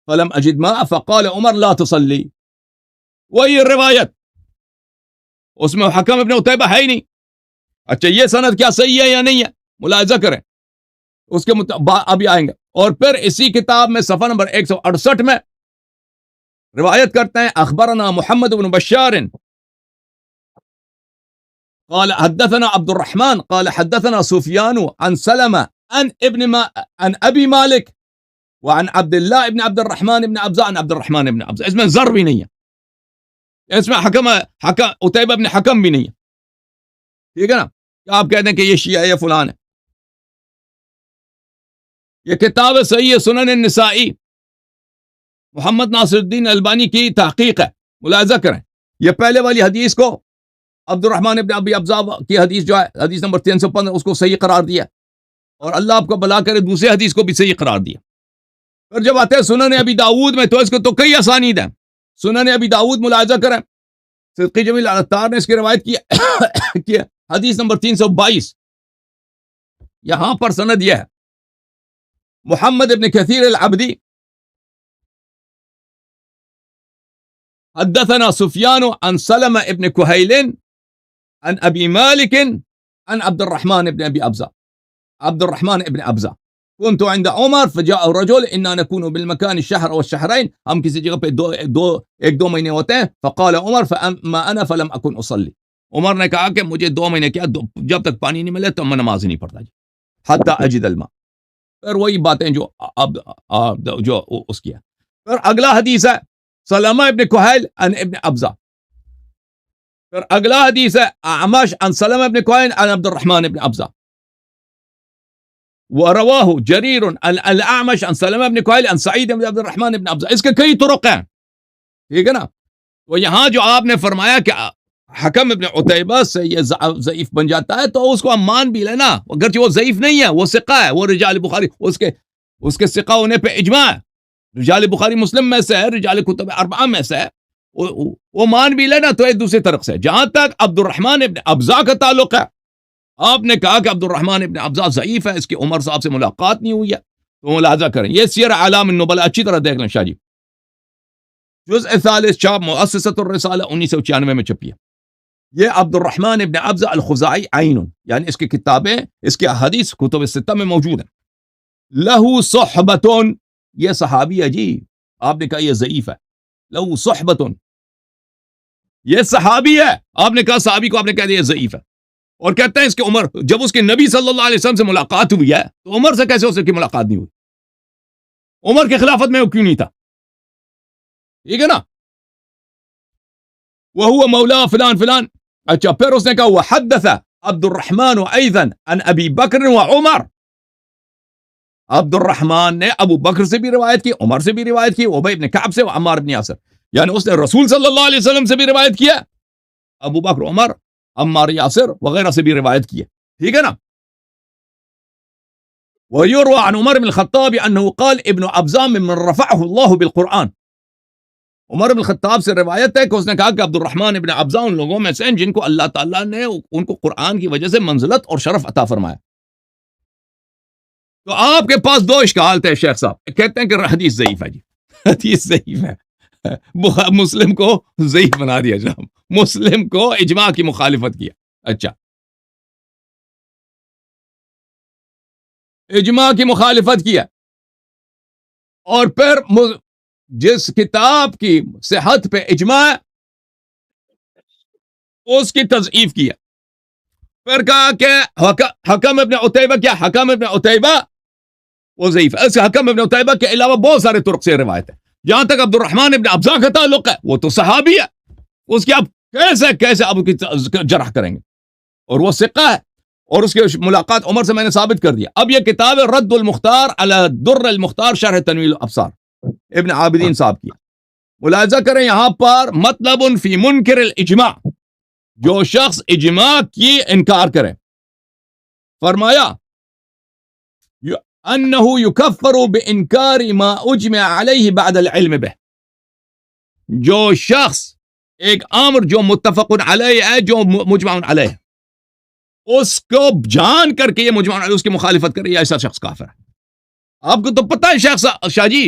فلم اجد ماء فقال عمر لا تصلی. وہی روایت، اس میں حکم ابن عتیبہ ہے ہی نہیں. اچھا، یہ سند کیا صحیح ہے یا نہیں ہے؟ ملاحظہ کریں، اس کے ابھی آئیں گے. اور پھر اسی کتاب میں صفحہ نمبر 168 میں روایت کرتے ہیں اخبرنا محمد بن بشار قال حدثنا عبد الرحمن قال حدثنا سفيان عن سلمة عن ابي مالك وعن عبد الله ابن عبد الرحمن ابن ابزا عن عبد الرحمن ابن ابزا. اس میں زر بھی نہیں ہے، اس میں حکم عتیبہ ابن حکم بھی نہیں ہے. ٹھیک ہے نا؟ آپ کہتے ہیں کہ یہ شیعہ یا فلان ہے. یہ کتاب صحیح سنن النسائی محمد ناصر الدین البانی کی تحقیق ہے، ملاحظہ کریں. یہ پہلے والی حدیث کو عبد الرحمن ابن ابی ابزا کی حدیث جو ہے حدیث نمبر 315 اس کو صحیح قرار دیا، اور اللہ آپ کو بلا کرے دوسرے حدیث کو بھی صحیح قرار دیا. پھر جب آتے ہیں سنن ابی داؤد میں تو اس کو تو کئی اسانید ہیں. سنن ابی داؤد ملاحظہ کریں، صدقی جمیل العطار نے اس کی روایت کی حدیث نمبر 322. یہاں پر سند یہ ہے محمد ابن کثیر العبدی حدثنا سفیان عن سلمہ ابن کہیل عن ابی مالک عن عبد الرحمن ابن ابی ابزا عبد الرحمن ابن ابزا كنت عند عمر فجاء رجل انا نكون بالمكان الشهر والشهرين، ہم کسی جگہ پہ ایک دو مہینے ہوتے ہیں. فقال عمر فاما انا فلم اكن اصلي، عمر نے کہا کہ مجھے 2 مہینے کیا جب تک پانی نہیں ملے تو میں نماز نہیں پڑھتا حتى اجد الماء. پھر وہی باتیں جو اب جو اس کی ہے. پھر اگلا حدیث ہے سلمہ ابن کہیل عن ابن ابزا. پھر اگلا حدیث ہے اعمش عن سلمہ ابن کہیل عن عبد الرحمن ابن ابزا. ورواه جرير الاعمش عن سلمہ ابن کہیل عن سعید بن عبد الرحمن ابن ابزا. اس کے کئی طرق ہیں، ٹھیک ہے نا. تو یہاں جو آپ نے فرمایا کہ حکم ابن عتیبہ سے یہ ضعیف بن جاتا ہے تو اس کو ہم مان بھی لینا، اگرچہ وہ ضعیف نہیں ہے، وہ ثقہ ہے، وہ رجال بخاری اس کے ثقہ ہونے پہ اجماع ہے، رجال بخاری مسلم میں سے ہے، رجال کتب اربعہ میں سے ہے، وہ مان بھی لینا. تو ایک دوسری طرف سے جہاں تک عبد الرحمن ابن ابزا کا تعلق ہے، آپ نے کہا کہ عبد الرحمن ابن ابزا ضعیف ہے، اس کی عمر صاحب سے ملاقات نہیں ہوئی ہے. تو ملاحظہ کریں، یہ سیر اعلام النبلاء اچھی طرح دیکھ لیں شاہ جی، جزء ثالث چھاپ مؤسسۃ الرسالہ 1996 میں چھپی ہے. یہ عبد الرحمن ابن ابزا الخزاعی عین، یعنی اس کی کتابیں، اس کے احادیث کتب ستہ میں موجود ہیں. لہو صحبتون، یہ صحابی ہے جی، آپ نے کہا یہ ضعیف ہے. لہو صحبتون، یہ صحابی ہے، آپ نے کہا صحابی کو آپ نے کہا یہ ضعیف ہے. اور کہتے ہیں اس کی عمر، جب اس کے نبی صلی اللہ علیہ وسلم سے ملاقات ہوئی ہے تو عمر سے کیسے اس کی ملاقات نہیں ہوئی؟ عمر کی خلافت میں وہ کیوں نہیں تھا؟ ٹھیک ہے نا. وہو مولا فلان فلان. اچھا پھر اس نے کہا وحدث عبد الرحمن ایضا عن ابی بکر وعمر. عبد الرحمن نے ابو بکر سے بھی روایت کی، عمر سے بھی روایت کی، ابی بن کعب سے، وعمار بن یاسر. یعنی اس نے رسول صلی اللہ علیہ وسلم سے بھی روایت کیا، ابو بکر، عمر، عمار، یاسر وغیرہ سے بھی روایت کی ہے. ٹھیک ہے نا. ويروى عن عمر بن الخطاب انه قال ابن ابزا ممن رفعه الله بالقرآن. عمر بن الخطاب سے روایت ہے کہ اس نے کہا کہ عبد الرحمن ابن ابزا ان لوگوں میں سے ہیں جن کو اللہ تعالیٰ نے ان کو قرآن کی وجہ سے منزلت اور شرف عطا فرمایا. تو آپ کے پاس 2 اشکال تھے شیخ صاحب. کہتے ہیں کہ حدیث ضعیف ہے جی، حدیث ضعیف ہے. مسلم کو ضعیف بنا دیا جناب، مسلم کو اجماع کی مخالفت کیا. اچھا اجماع کی مخالفت کیا، اور پھر جس کتاب کی صحت پہ اجماع اس کی تضعیف کیا. پھر کہا کہ حکم ابن عتیبہ، کیا حکم ابن عتیبہ وہ ضعیف ہے. اس حکم ابن عتیبہ کے علاوہ بہت سارے طرق سے روایت ہے. جہاں تک عبد الرحمن ابن ابزا کا تعلق ہے وہ تو صحابی ہے، اس کی آپ کیسے آپ کی جرح کریں گے؟ اور وہ ثقہ ہے، اور اس کی ملاقات عمر سے میں نے ثابت کر دیا. اب یہ کتاب رد المختار علی در المختار شرح تنویر الابصار ابن عابدین صاحب کی. ملاحظہ کریں یہاں پر مطلب فی منکر الاجماع، جو شخص اجماع کی انکار کرے، فرمایا انه يكفر بانکار ما اجمع علیہ بعد العلم به. جو شخص ایک امر جو متفق علیہ ہے، جو مجمع علیہ، اس کو جان کر کے یہ مجمع علیہ اس کی مخالفت کرے، ایسا شخص کافر ہے. آپ کو تو پتہ ہے شیخ شاہ جی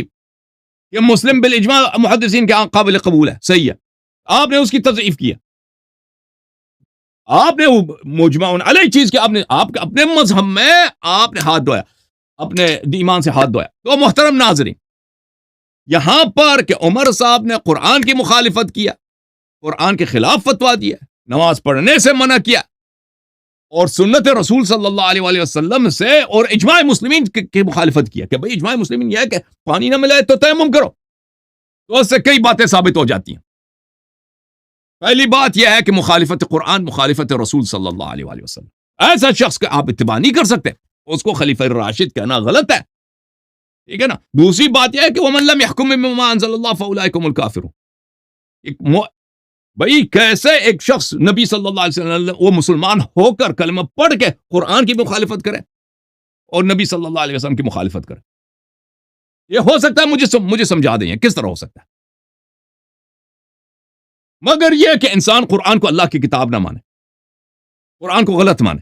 کہ مسلم بالاجماع محدثین کے قابل قبول ہے، صحیح ہے. آپ نے اس کی تضعیف کیا، آپ نے مجمع علیہ چیز کے آپ اپنے مذہب میں آپ نے ہاتھ دھویا. اپنے ایمان سے ہاتھ دھویا. تو محترم ناظرین، یہاں پر کہ عمر صاحب نے قرآن کی مخالفت کیا، قرآن کے خلاف فتویٰ دیا، نماز پڑھنے سے منع کیا، اور سنت رسول صلی اللہ علیہ وآلہ وسلم سے اور اجماع مسلمین کی مخالفت کیا کہ بھئی اجماع مسلمین یہ ہے کہ پانی نہ ملے تو تیمم کرو. تو اس سے کئی باتیں ثابت ہو جاتی ہیں. پہلی بات یہ ہے کہ مخالفت قرآن، مخالفت رسول صلی اللہ علیہ وآلہ وسلم. ایسا شخص کا آپ اتباع نہیں کر سکتے، اس کو خلیفہ راشد کہنا غلط ہے، ٹھیک ہے نا. دوسری بات یہ ہے کہ وَمَن لَمْ يَحْكُم بِمَا أَنزَلَ اللَّهُ فَأُولَٰئِكَ هُمُ الْكَافِرُونَ. بھئی کیسے ایک شخص نبی صلی اللہ علیہ وسلم وہ مسلمان ہو کر کلمہ پڑھ کے قرآن کی مخالفت کرے اور نبی صلی اللہ علیہ وسلم کی مخالفت کرے؟ یہ ہو سکتا ہے؟ مجھے سمجھا دیں کس طرح ہو سکتا ہے. مگر یہ کہ انسان قرآن کو اللہ کی کتاب نہ مانے، قرآن کو غلط مانے،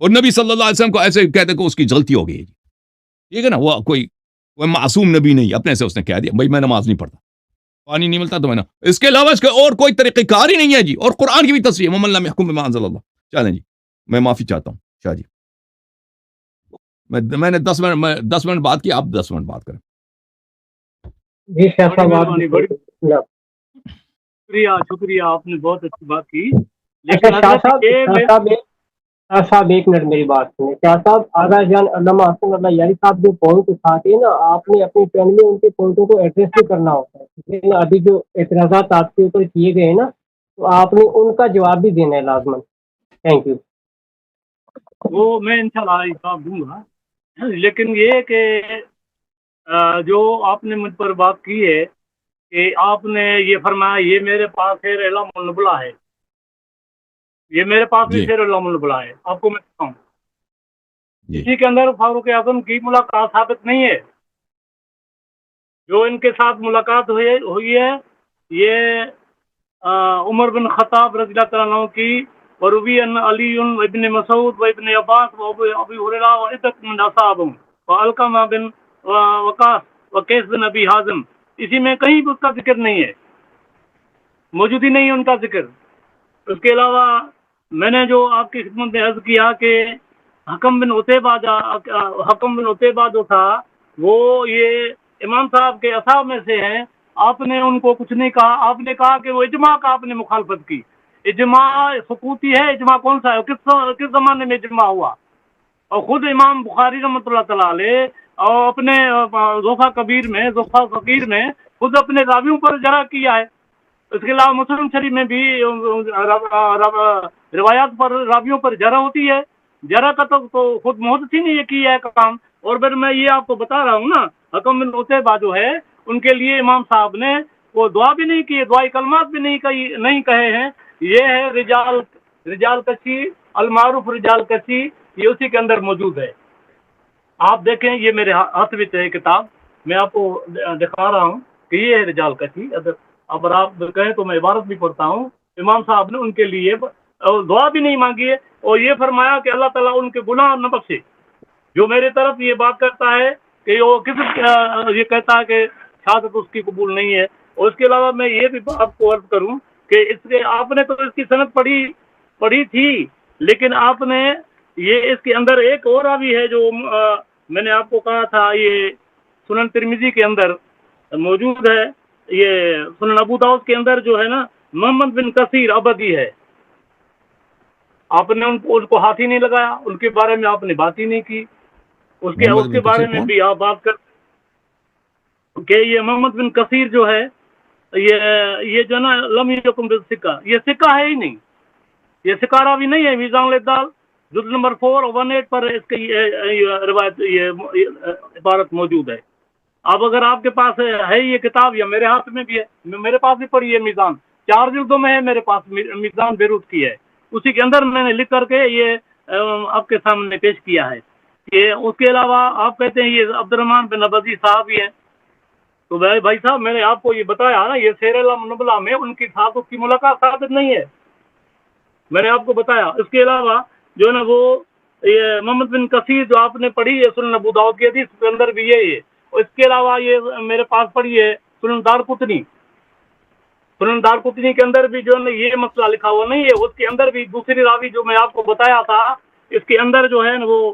اور نبی صلی اللہ علیہ وسلم کو ایسے کہتے کہ اس کی غلطی ہو گئی ہے، ٹھیک ہے نا. وہ کوئی معصوم نبی نہیں، اپنے سے اس نے کہہ دیا بھائی میں نماز نہیں پڑھتا، پانی نہیں ملتا تو میں نے، اس کے علاوہ اس کے اور کوئی طریقہ کار ہی نہیں ہے جی. اور قرآن کی بھی تصریح ہے وَمَن لَمْ يَحْكُم بِمَا أَنزَلَ اللَّهُ. چلیں جی، میں معافی چاہتا ہوں شاہ جی، میں نے 10 منٹ بات کی، آپ 10 منٹ بات کریں. جی شاہ بڑی صاحب آپ مہربانی، بڑی شکریہ، آپ نے بہت اچھی بات کی. اچھا لیکن شاہ حضرت صاحب ایک منٹ میری بات سنیں. شاہ صاحب آغا جان علامہ حسن اللہ یاری صاحب جو پوائنٹ اٹھاتے ہیں نا، آپ نے اپنی چینل میں ان کے پوائنٹوں کو ایڈریس بھی کرنا ہوتا ہے. لیکن ابھی جو اعتراضات آپ کے اوپر کیے گئے ہیں نا، تو آپ نے ان کا جواب بھی دینا ہے لازماً. Thank you. وہ میں انشاءاللہ جواب دوں گا. لیکن یہ کہ جو آپ نے مجھ پر بات کی ہے کہ آپ نے یہ فرمایا یہ میرے پاس خیر علم النبلا ہے، یہ میرے پاس بھی جی خیر علم النبلا ہے. آپ کو میں بتاؤں جی اسی کے اندر فاروق اعظم کی ملاقات ثابت نہیں ہے. جو ان کے ساتھ ملاقات ہوئی ہے یہ عمر بن خطاب رضی اللہ تعالیٰ عنہ کی، وروی ان علی ابن مسعود و ابن عباس و ابی ہریرہ و عدت من اصحاب و علقمہ بن وقاص و قیس بن ابی حازم. اسی میں کہیں بھی اس کا ذکر نہیں ہے، موجود ہی نہیں ہے ان کا ذکر. اس کے علاوہ میں نے جو آپ کی خدمت میں عرض کیا کہ حکم بن عتیبہ جو تھا وہ یہ امام صاحب کے اصحاب میں سے ہیں. آپ نے ان کو کچھ نہیں کہا، آپ نے کہا کہ وہ اجماع کا آپ نے مخالفت کی. اجماع سکوتی ہے، اجماع کون سا ہے؟ کس زمانے میں اجماع ہوا؟ اور خود امام بخاری رحمۃ اللہ تعالیٰ علیہ اور اپنے ضعفاء کبیر میں، ضعفاء فقیر میں خود اپنے راویوں پر جرح کیا ہے. اس کے علاوہ مسلم شریف میں بھی روایات پر راویوں پر جرح ہوتی ہے. جرح کا تو خود محدثین نے یہ کیا ہے کام. اور پھر میں یہ آپ کو بتا رہا ہوں نا، حکم بن عتیبہ جو ہے ان کے لیے امام صاحب نے وہ دعا بھی نہیں کی، دعائی کلمات بھی نہیں کہے ہیں. یہ ہے رجال کشی، المعروف رجال کشی، یہ اسی کے اندر موجود ہے. آپ دیکھیں یہ میرے ہاتھ میں ہے کتاب، میں آپ کو دکھا رہا ہوں کہ یہ ہے رجال کشی. اگر آپ کہیں تو میں عبارت بھی پڑھتا ہوں. امام صاحب نے ان کے لیے دعا بھی نہیں مانگی ہے اور یہ فرمایا کہ اللہ تعالیٰ ان کے گناہ نہ بخشے. جو میرے طرف یہ بات کرتا ہے کہ وہ یہ کہتا ہے کہ شہادت اس کی قبول نہیں ہے. اور اس کے علاوہ میں یہ بھی آپ کو عرض کروں کہ آپ نے تو اس کی سند پڑھی تھی، لیکن آپ نے یہ اس کے اندر ایک اور راوی ہے جو میں نے آپ کو کہا تھا یہ سنن ترمذی کے اندر موجود ہے، یہ سنن ابو داؤد کے اندر جو ہے نا محمد بن کثیر عبدی ہے. آپ نے ان کو ہاتھ ہی نہیں لگایا، ان کے بارے میں آپ نے بات ہی نہیں کی. اس کے بارے میں بھی آپ بات کر کہ یہ محمد بن کثیر جو ہے یہ جو نا لم یکن بالسکہ، یہ سکہ ہے ہی نہیں، یہ سکہ راوی نہیں ہے. میزان الاعتدال جلد نمبر 418 پر اس کی روایت یہ عبارت موجود ہے. اب اگر آپ کے پاس ہے یہ کتاب یا میرے ہاتھ میں بھی ہے، میرے پاس بھی پڑھی ہے، میزان 4 جلدوں میں ہے میرے پاس، میزان بیروت کی ہے. اسی کے اندر میں نے لکھ کر کے یہ آپ کے سامنے پیش کیا ہے. یہ اس کے علاوہ آپ کہتے ہیں یہ عبد الرحمن بن ابزی صاحب ہی ہیں. تو بھائی صاحب میں نے آپ کو یہ بتایا نا، یہ سیر النبلا میں ان کی ساتھ اس کی ملاقات ثابت نہیں ہے، میں نے آپ کو بتایا. اس کے علاوہ جو ہے نا وہ یہ محمد بن کثیر جو آپ نے پڑھی ہے سنن ابو داؤد کی حدیث کے اندر بھی یہ ہے. اور اس کے علاوہ یہ میرے پاس پڑھی ہے سنن دارقطنی کے اندر بھی جو ہے نا یہ مسئلہ لکھا ہوا نہیں ہے. اس کے اندر بھی دوسری راوی جو میں آپ کو بتایا تھا، اس کے اندر جو ہے نا وہ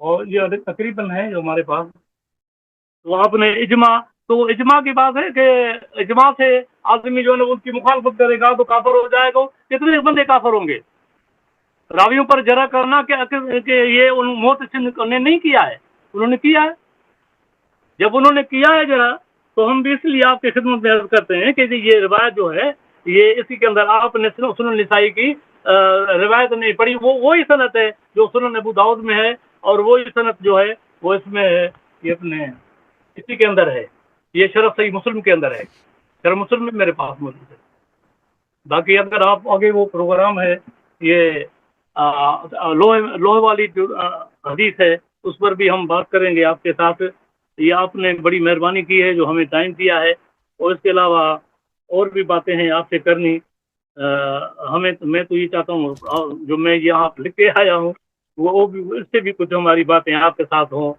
اور یہ تقریباً ہے جو ہمارے پاس. تو آپ نے اجماع، تو اجماع کی بات ہے کہ اجماع سے آدمی جو ہے نا ان کی مخالفت کرے گا تو کافر ہو جائے گا. کتنے بندے کافر ہوں گے؟ راویوں پر جرح کرنا کہ یہ محتسم نے نہیں کیا ہے، انہوں نے کیا ہے. جب انہوں نے کیا ہے جرا، تو ہم بھی اس لیے آپ کی خدمت میں عرض کرتے ہیں کہ یہ روایت جو ہے یہ اسی کے اندر آپ نے سنن نسائی کی روایت نہیں پڑھی. وہی صنعت ہے جو سنن ابو داؤد میں ہے، اور وہی صنعت جو ہے وہ اس میں ہے، یہ اپنے اسی کے اندر ہے. یہ شرف صحیح مسلم کے اندر ہے، شرف مسلم میں میرے پاس موجود ہے. باقی اگر آپ آگے وہ پروگرام ہے یہ لوہے والی جو حدیث ہے اس پر بھی ہم بات کریں گے آپ کے ساتھ. یہ آپ نے بڑی مہربانی کی ہے جو ہمیں ٹائم دیا ہے، اور اس کے علاوہ اور بھی باتیں ہیں آپ سے کرنی. میں تو یہ چاہتا ہوں جو میں یہاں لکھ کے آیا ہوں وہ بھی اس سے بھی کچھ ہماری باتیں آپ کے ساتھ ہوں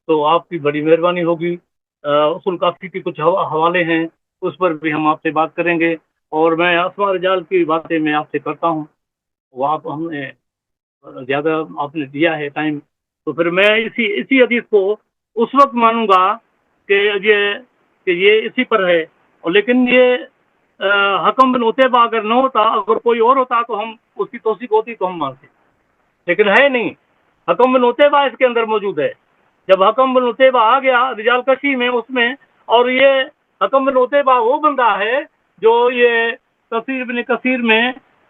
تو آپ کی بڑی مہربانی ہوگی. اصول کافی کے کچھ حوالے ہیں، اس پر بھی ہم آپ سے بات کریں گے. اور میں اسماء رجال کی باتیں میں آپ سے کرتا ہوں، وہ آپ ہم نے زیادہ آپ نے دیا ہے ٹائم، تو پھر میں اسی حدیث کو اس وقت مانوں گا کہ یہ اسی پر ہے. اور لیکن یہ حکم بن عتیبہ اگر نہ ہوتا، اگر کوئی اور ہوتا تو ہم اس کی توثیق ہوتی تو ہم مانتے، لیکن ہے نہیں. حکم بن عتیبہ اس کے اندر موجود ہے. جب حکم بن عتیبہ آ گیا رجال کشی میں اس میں، اور یہ حکم بن عتیبہ وہ بندہ ہے جو یہ تفسیر ابن کثیر میں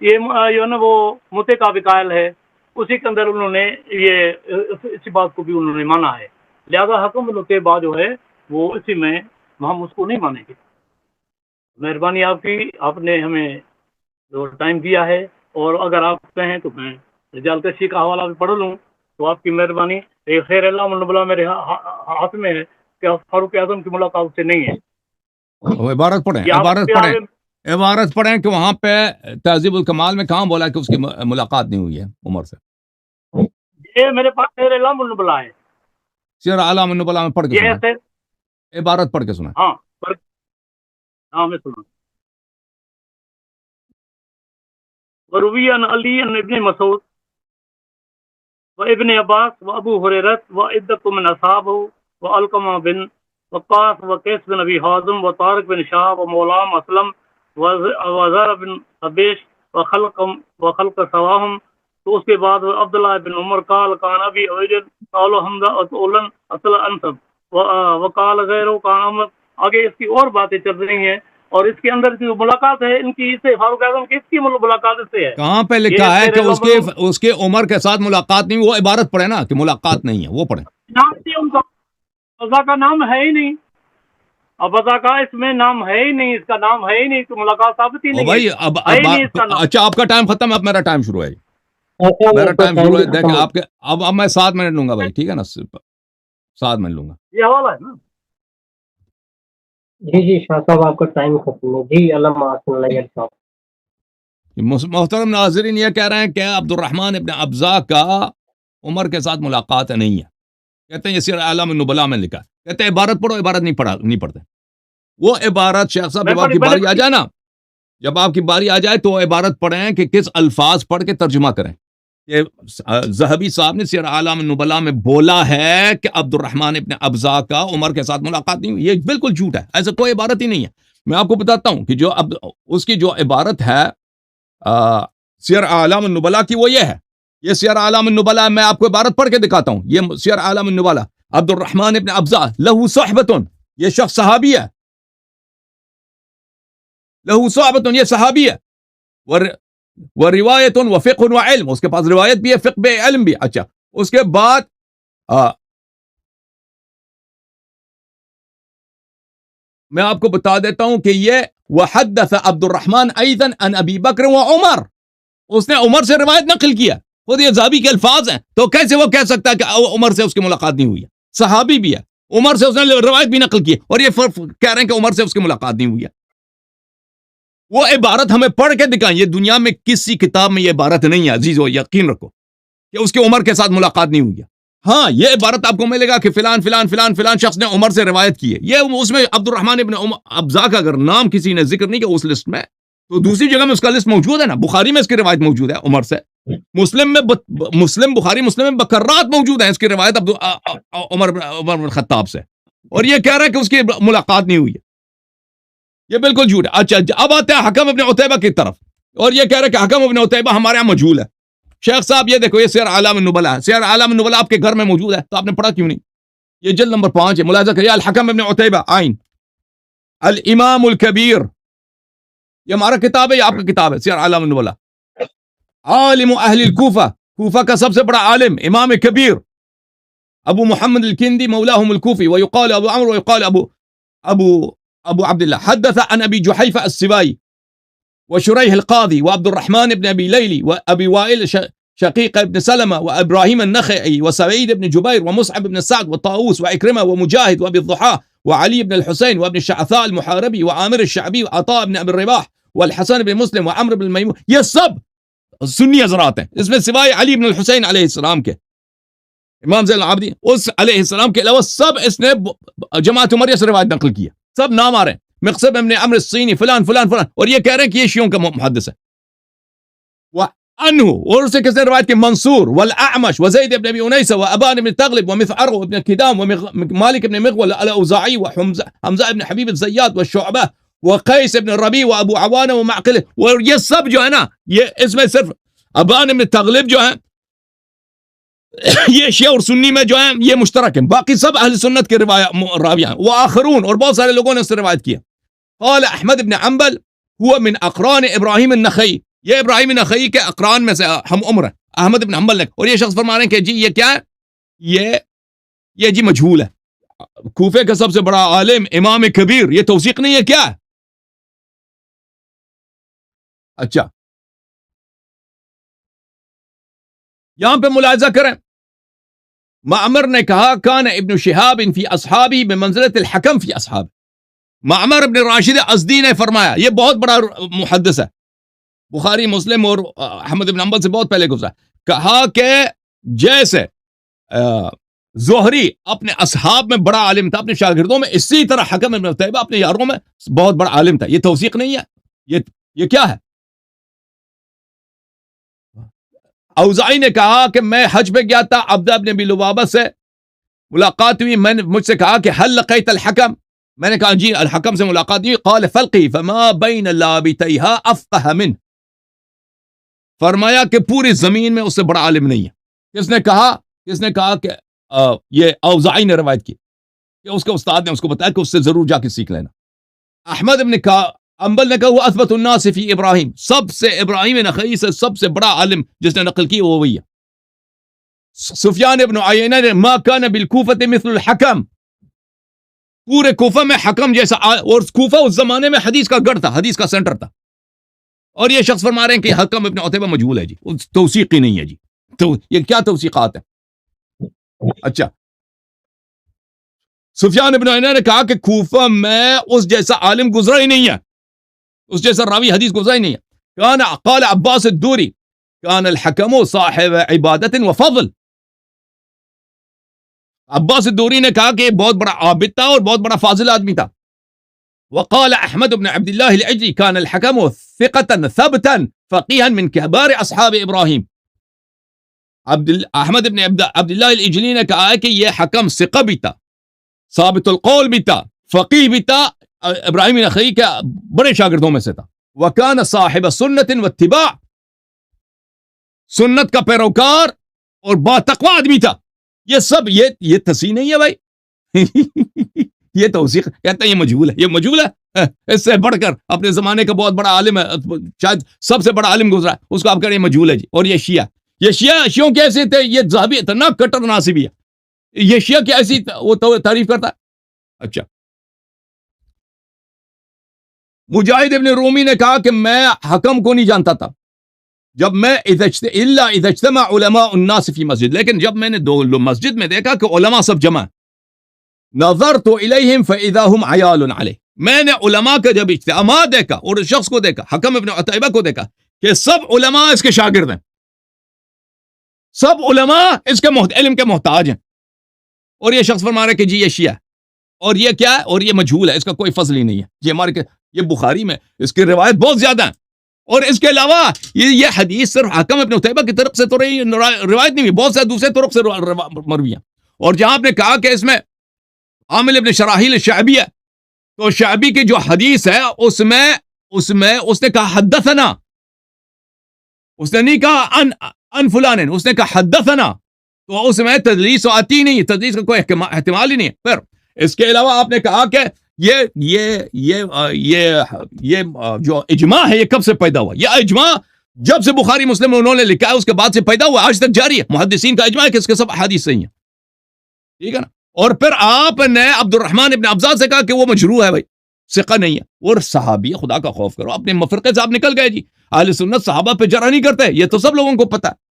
یہ جو ہے نا وہ متے کا بھی قائل ہے، اسی کے اندر انہوں نے یہ اسی بات کو بھی انہوں نے مانا ہے. لہذا حکم بن عتیبہ جو ہے وہ اسی میں ہم اس کو نہیں مانیں گے. مہربانی آپ کی، آپ نے ہمیں جو ٹائم دیا ہے، اور اگر آپ کہیں تو میں رجال کشی کا حوالہ بھی پڑھ لوں تو آپ کی مہربانی. خیر اللہ منبلا میرے ہاتھ میں ہے کہ فاروق اعظم کی ملاقات سے نہیں ہے. وہ عبارت پڑھیں، یہ آپ عبارت کے پڑھیں، عالم- عبارت پڑھیں کہ وہاں پہ تہذیب الکمال میں کہاں بولا کہ اس کی ملاقات نہیں ہوئی ہے عمر سے. یہ میرے پاس خیر اللہ منبلا ہے. سیر اعلام النبلاء میں پڑھ کے یہ سنا، ایسے عبارت پڑھ کے سنا. ہاں میں سنا. وروی عن علی عن ابن مسعود وابن عباس وابو ہریرہ وعدۃ من اصحابہ وعلقمہ بن وقاص وقیس بن ابی حازم وطارق بن شہاب ومولام اسلم وزر بن حبیش وخلق سواہم. تو اس کے بعد عبداللہ بن عمر قال کان ابی اوجد قال حمزہ اولن اصل انصب وقال غیرہ کان احمد. آگے اس کی اور باتیں چل رہی ہیں، اور اس کے اندر جو ملاقات ہے ان کی، اس سے فاروق اعظم کی اس کی ملاقات اس سے ہے. کہاں پہ لکھا ہے کہ اس کے عمر کے ساتھ ملاقات نہیں؟ وہ عبارت پڑھے نا کہ ملاقات نہیں ہے، وہ پڑھیں. نام نہیں ان کا، ابا کا نام ہے ہی نہیں، ابا کا اس میں نام ہے ہی نہیں، اس کا نام ہے ہی نہیں، تو ملاقات ثابت ہی نہیں بھائی ہے. ہے ہی نہیں اس کا نام. اچھا آپ کا ٹائم ختم ہے، اب میرا ٹائم شروع ہے. میرا ٹائم شروع ہے. دیکھیں آپ کے اب میں 7 منٹ لوں گا بھائی، ٹھیک ہے نا، 7 منٹ لوں گا. یہ حوالہ ہے نا. جی شاہ صاحب آپ کا ٹائم ختم ہے. جی علامہ حسن اللہ صاحب. محترم ناظرین یہ کہہ رہے ہیں کہ عبد الرحمن ابن ابزا کا عمر کے ساتھ ملاقات نہیں ہے. کہتے ہیں یہ سیر اعلام النبلاء میں لکھا ہے. کہتے ہیں عبارت پڑھو، عبارت نہیں پڑھتے. وہ عبارت شیخ صاحب جب آپ کی باری آ جائے نا، جب آپ کی باری آ جائے تو عبارت پڑھیں کہ کس الفاظ پڑھ کے ترجمہ کریں. کہ ذہبی صاحب نے سیر اعلام النبلاء میں بولا ہے کہ عبد الرحمن ابن ابزا کا عمر کے ساتھ ملاقات نہیں ہوئی. یہ بالکل جھوٹ ہے، ایسا کوئی عبارت ہی نہیں ہے. میں آپ کو بتاتا ہوں کہ جو اب اس کی جو عبارت ہے سیر اعلام النبلاء کی، وہ یہ ہے. یہ سیر اعلام النبلاء میں آپ کو عبارت پڑھ کے دکھاتا ہوں. یہ سیر اعلام النبلاء، عبد الرحمن ابن ابزا لہو صحبۃ، یہ شخص صحابی ہے. لہو صحبۃ، یہ صحابی ہے. روایت و فقہ و علم، اس کے پاس روایت بھی ہے، فقہ بھی، علم بھی. اچھا اس کے بعد میں آپ کو بتا دیتا ہوں کہ یہ وحدث عبد الرحمن ایضا عن ابی بکر و عمر، اس نے عمر سے روایت نقل کیا. خود یہ ذہبی کے الفاظ ہیں، تو کیسے وہ کہہ سکتا ہے کہ عمر سے اس کی ملاقات نہیں ہوئی ہے؟ صحابی بھی ہے، عمر سے اس نے روایت بھی نقل کی، اور یہ کہہ رہے ہیں کہ عمر سے اس کی ملاقات نہیں ہوئی ہے. وہ عبارت ہمیں پڑھ کے دکھائیں. یہ دنیا میں کسی کتاب میں یہ عبارت نہیں ہے عزیزو، یقین رکھو کہ اس کی عمر کے ساتھ ملاقات نہیں ہوئی ہے. ہاں یہ عبارت آپ کو ملے گا کہ فلان فلان فلان فلان شخص نے عمر سے روایت کی ہے. یہ اس میں عبد الرحمن ابن ابزا کا اگر نام کسی نے ذکر نہیں کیا اس لسٹ میں، تو دوسری جگہ میں اس کا لسٹ موجود ہے نا. بخاری میں اس کی روایت موجود ہے عمر سے. مسلم بخاری مسلم میں بکرات موجود ہیں اس کی روایت عمر بن خطاب سے، اور یہ کہہ رہا ہے کہ اس کی ملاقات نہیں ہوئی ہے، یہ بالکل جھوٹ ہے۔ اچھا اب آتے ہیں حکم ابن عتیبہ کی طرف، اور یہ کہہ رہا ہے کہ حکم ابن عتیبہ ہمارے یہاں مجہول ہے۔ شیخ صاحب یہ دیکھو، یہ سیر اعلام النبلاء ہے، سیر اعلام النبلاء آپ کے گھر میں موجود ہے، تو آپ نے پڑھا کیوں نہیں؟ یہ جلد نمبر 5 ہے، ملاحظہ کریے، الحکم ابن عتیبہ آئین الامام الکبیر، یہ ہمارا کتاب ہے، یہ آپ کا کتاب ہے، سیر اعلام النبلاء۔ عالم اہل الکوفہ، کوفہ کا سب سے بڑا عالم، امام کبیر، ابو محمد الکندی مولاهم الکوفی، ويقال ابو عمرو ويقال ابو عبد الله، حدث عن ابي جحيفة السبائی وشريح القاضي وعبد الرحمن بن ابي ليلي وابي وائل شقيق بن سلمة وابراهيم النخعي وسعيد بن جبير ومصعب بن سعد وطاووس وعكرمة ومجاهد وابي الضحى وعلي بن الحسين وابن الشعثاء المحاربي وعامر الشعبي وعطاء بن ابي الرباح والحسن بن مسلم وعمرو بن الميمون، یہ سب سنی حضرات ہیں، اس میں سوائے علی بن الحسین علیہ السلام کے، امام زین العابدین اس علیہ السلام کے علاوہ سب اس نے جماعت عمریہ سے روایت نقل کیا، سب نام آ رہے ہیں، مقصب ابن عمرو الصینی فلان فلان فلان، اور یہ کہہ رہے ہیں کہ یہ شیعوں کا محدث ہے۔ وعنہ، اور اسے کس نے روایت کی؟ منصور والاعمش وزید بن ابی انیسہ وابان بن تغلب ومثعر بن کدام ومالک بن مغول الاوزاعی وحمزہ بن حبیب الزیات والشعبہ وقیس بن ربیع وابو عوانہ ومعقل، اور یہ سب جو ہے نا، یہ اس میں صرف ابان بن تغلب جو ہیں یہ شیعہ اور سنی میں جو ہیں یہ مشترک ہیں، باقی سب اہل سنت کے راویہ ہیں، وآخرون، اور بہت سارے لوگوں نے اس سے روایت کیا۔ قال احمد بن حنبل هو من اقران ابراہیم النخعی، یہ ابراہیم نخعی کے اقران میں سے ہم عمر ہے احمد بن حنبل نے، اور یہ شخص فرما رہے ہیں کہ جی یہ کیا ہے، یہ جی مجہول ہے، کوفے کا سب سے بڑا عالم، امام کبیر، یہ توثیق نہیں ہے، کیا ہے؟ اچھا یہاں پہ ملاحظہ کریں، معمر نے کہا کان ابن شہاب فی اصحابی بمنزلۃ الحکم فی اصحاب، معمر ابن راشد ازدی نے فرمایا، یہ بہت بڑا محدث ہے، بخاری مسلم اور احمد بن حنبل سے بہت پہلے گزرا، کہا کہ جیسے زہری اپنے اصحاب میں بڑا عالم تھا، اپنے شاگردوں میں، اسی طرح حکم ابن عتیبہ اپنے یاروں میں بہت بڑا عالم تھا، یہ توثیق نہیں ہے، یہ کیا ہے؟ اوزاعی نے کہا کہ میں حج پہ گیا تھا، عبدہ بن ابی لبابہ سے ملاقات ہوئی، میں نے مجھ سے کہا کہ هل لقيت الحکم، میں نے کہا جی الحکم سے ملاقات ہوئی، قال فلقی فما بین لابتیها افقہ من، فرمایا کہ پوری زمین میں اس سے بڑا عالم نہیں ہے۔ کس نے کہا کہ یہ اوزاعی نے روایت کی کہ اس کے استاد نے اس کو بتایا کہ اس سے ضرور جا کے سیکھ لینا۔ احمد ابن حنبل نے کہا وہ اثبت الناس فی ابراہیم، سب سے ابراہیم نخعی سے سب سے بڑا عالم جس نے نقل کی وہ وہی ہے۔ سفیان ابن عیینہ نے ما کان بالکوفۃ مثل الحکم، پورے کوفہ میں حکم جیسا، اور کوفہ اس زمانے میں حدیث کا گڑھ تھا، حدیث کا سینٹر تھا، اور یہ شخص فرما رہے ہیں کہ حکم ابن عتیبہ مجہول ہے جی، توثیق ہی نہیں ہے جی، تو یہ کیا توثیقات ہیں؟ اچھا سفیان ابن عیینہ نے کہا کہ کوفہ میں اس جیسا عالم گزرا ہی نہیں ہے، اس جیسا راوی حدیث گزرا ہی نہیں ہے۔ قال عباس الدوری کان الحکم صاحب عبادت و فضل، عباس الدوری نے کہا کہ یہ بہت بڑا عابد تھا اور بہت بڑا فاضل آدمی تھا۔ وقال احمد بن عبد الله العجلی کان الحکم ثقتا ثبتا فقیها من کبار اصحاب ابراہیم، احمد بن عبد اللہ العجلی نے کہا ہے کہ یہ حکم ثقہ بھی تھا، ثابت القول بھی تھا، فقیہ بھی تھا، ابراہیم نخعی کے بڑے شاگردوں میں سے تھا۔ وکان صاحب سنت واتباع، سنت کا پیروکار اور با تقوی آدمی تھا۔ یہ سب یہ تصحیح نہیں ہے بھائی، یہ توثیق، کہتے ہیں یہ مجہول ہے، یہ مجہول ہے، اس سے بڑھ کر اپنے زمانے کا بہت بڑا عالم ہے، شاید سب سے بڑا عالم گزرا ہے، اس کو آپ کہہ رہے ہیں مجہول ہے جی۔ اور یہ شیعوں کیسے تھے؟ یہ ذہبی اتنا کٹر ناصبی ہے، یہ شیعہ کی ایسی وہ تعریف کرتا ہے۔ اچھا مجاہد ابن رومی نے کہا کہ میں حکم کو نہیں جانتا تھا، جب میں الا اذا اجتمع علماء الناس فی مسجد، لیکن جب میں نے مسجد میں دیکھا کہ علماء سب جمع، نظرت الیہم فاذا هم عیال علیہ، میں نے علماء کا جب اجتماع دیکھا اور اس شخص کو دیکھا، حکم ابن عتیبہ کو دیکھا کہ سب علماء اس کے شاگرد ہیں، سب علماء اس کے علم کے محتاج ہیں، اور یہ شخص فرما رہا ہے کہ جی یہ شیعہ ہے، اور یہ کیا ہے؟ اور یہ مجہول ہے، اس کا کوئی فضل ہی نہیں ہے جی۔ ہمارے یہ بخاری میں اس کی روایت بہت زیادہ ہیں، اور اس کے علاوہ یہ حدیث صرف حکم ابن عتیبہ کی طرف سے تو روایت نہیں ہوئی، بہت سے دوسرے طرق سے مروی ہیں. اور جہاں آپ نے کہا کہ اس میں عامل ابن شراحیل شعبی ہے، تو شعبی کی جو حدیث ہے اس میں اس نے کہا حدثنا، اس نے نہیں کہا ان فلان، اس نے کہا حدثنا، تو اس میں تدلیس آتی نہیں، تدلیس کا کوئی احتمال ہی نہیں ہے. پھر اس کے علاوہ آپ نے کہا کہ یہ جو اجماع ہے یہ کب سے پیدا ہوا؟ یہ اجماع جب سے بخاری مسلم انہوں نے لکھا ہے اس کے بعد سے پیدا ہوا، آج تک جاری ہے. محدثین کا اجماع ہے کہ اس کے سب احادیث صحیح ہیں، ٹھیک ہے نا. اور پھر آپ نے عبد الرحمن ابن ابزا سے کہا کہ وہ مجروح ہے، بھائی ثقہ نہیں ہے، اور صحابی ہے، خدا کا خوف کرو. اپنے مفرقے سے آپ نکل گئے جی. اہل سنت صحابہ پہ جرح نہیں کرتے، یہ تو سب لوگوں کو پتہ ہے.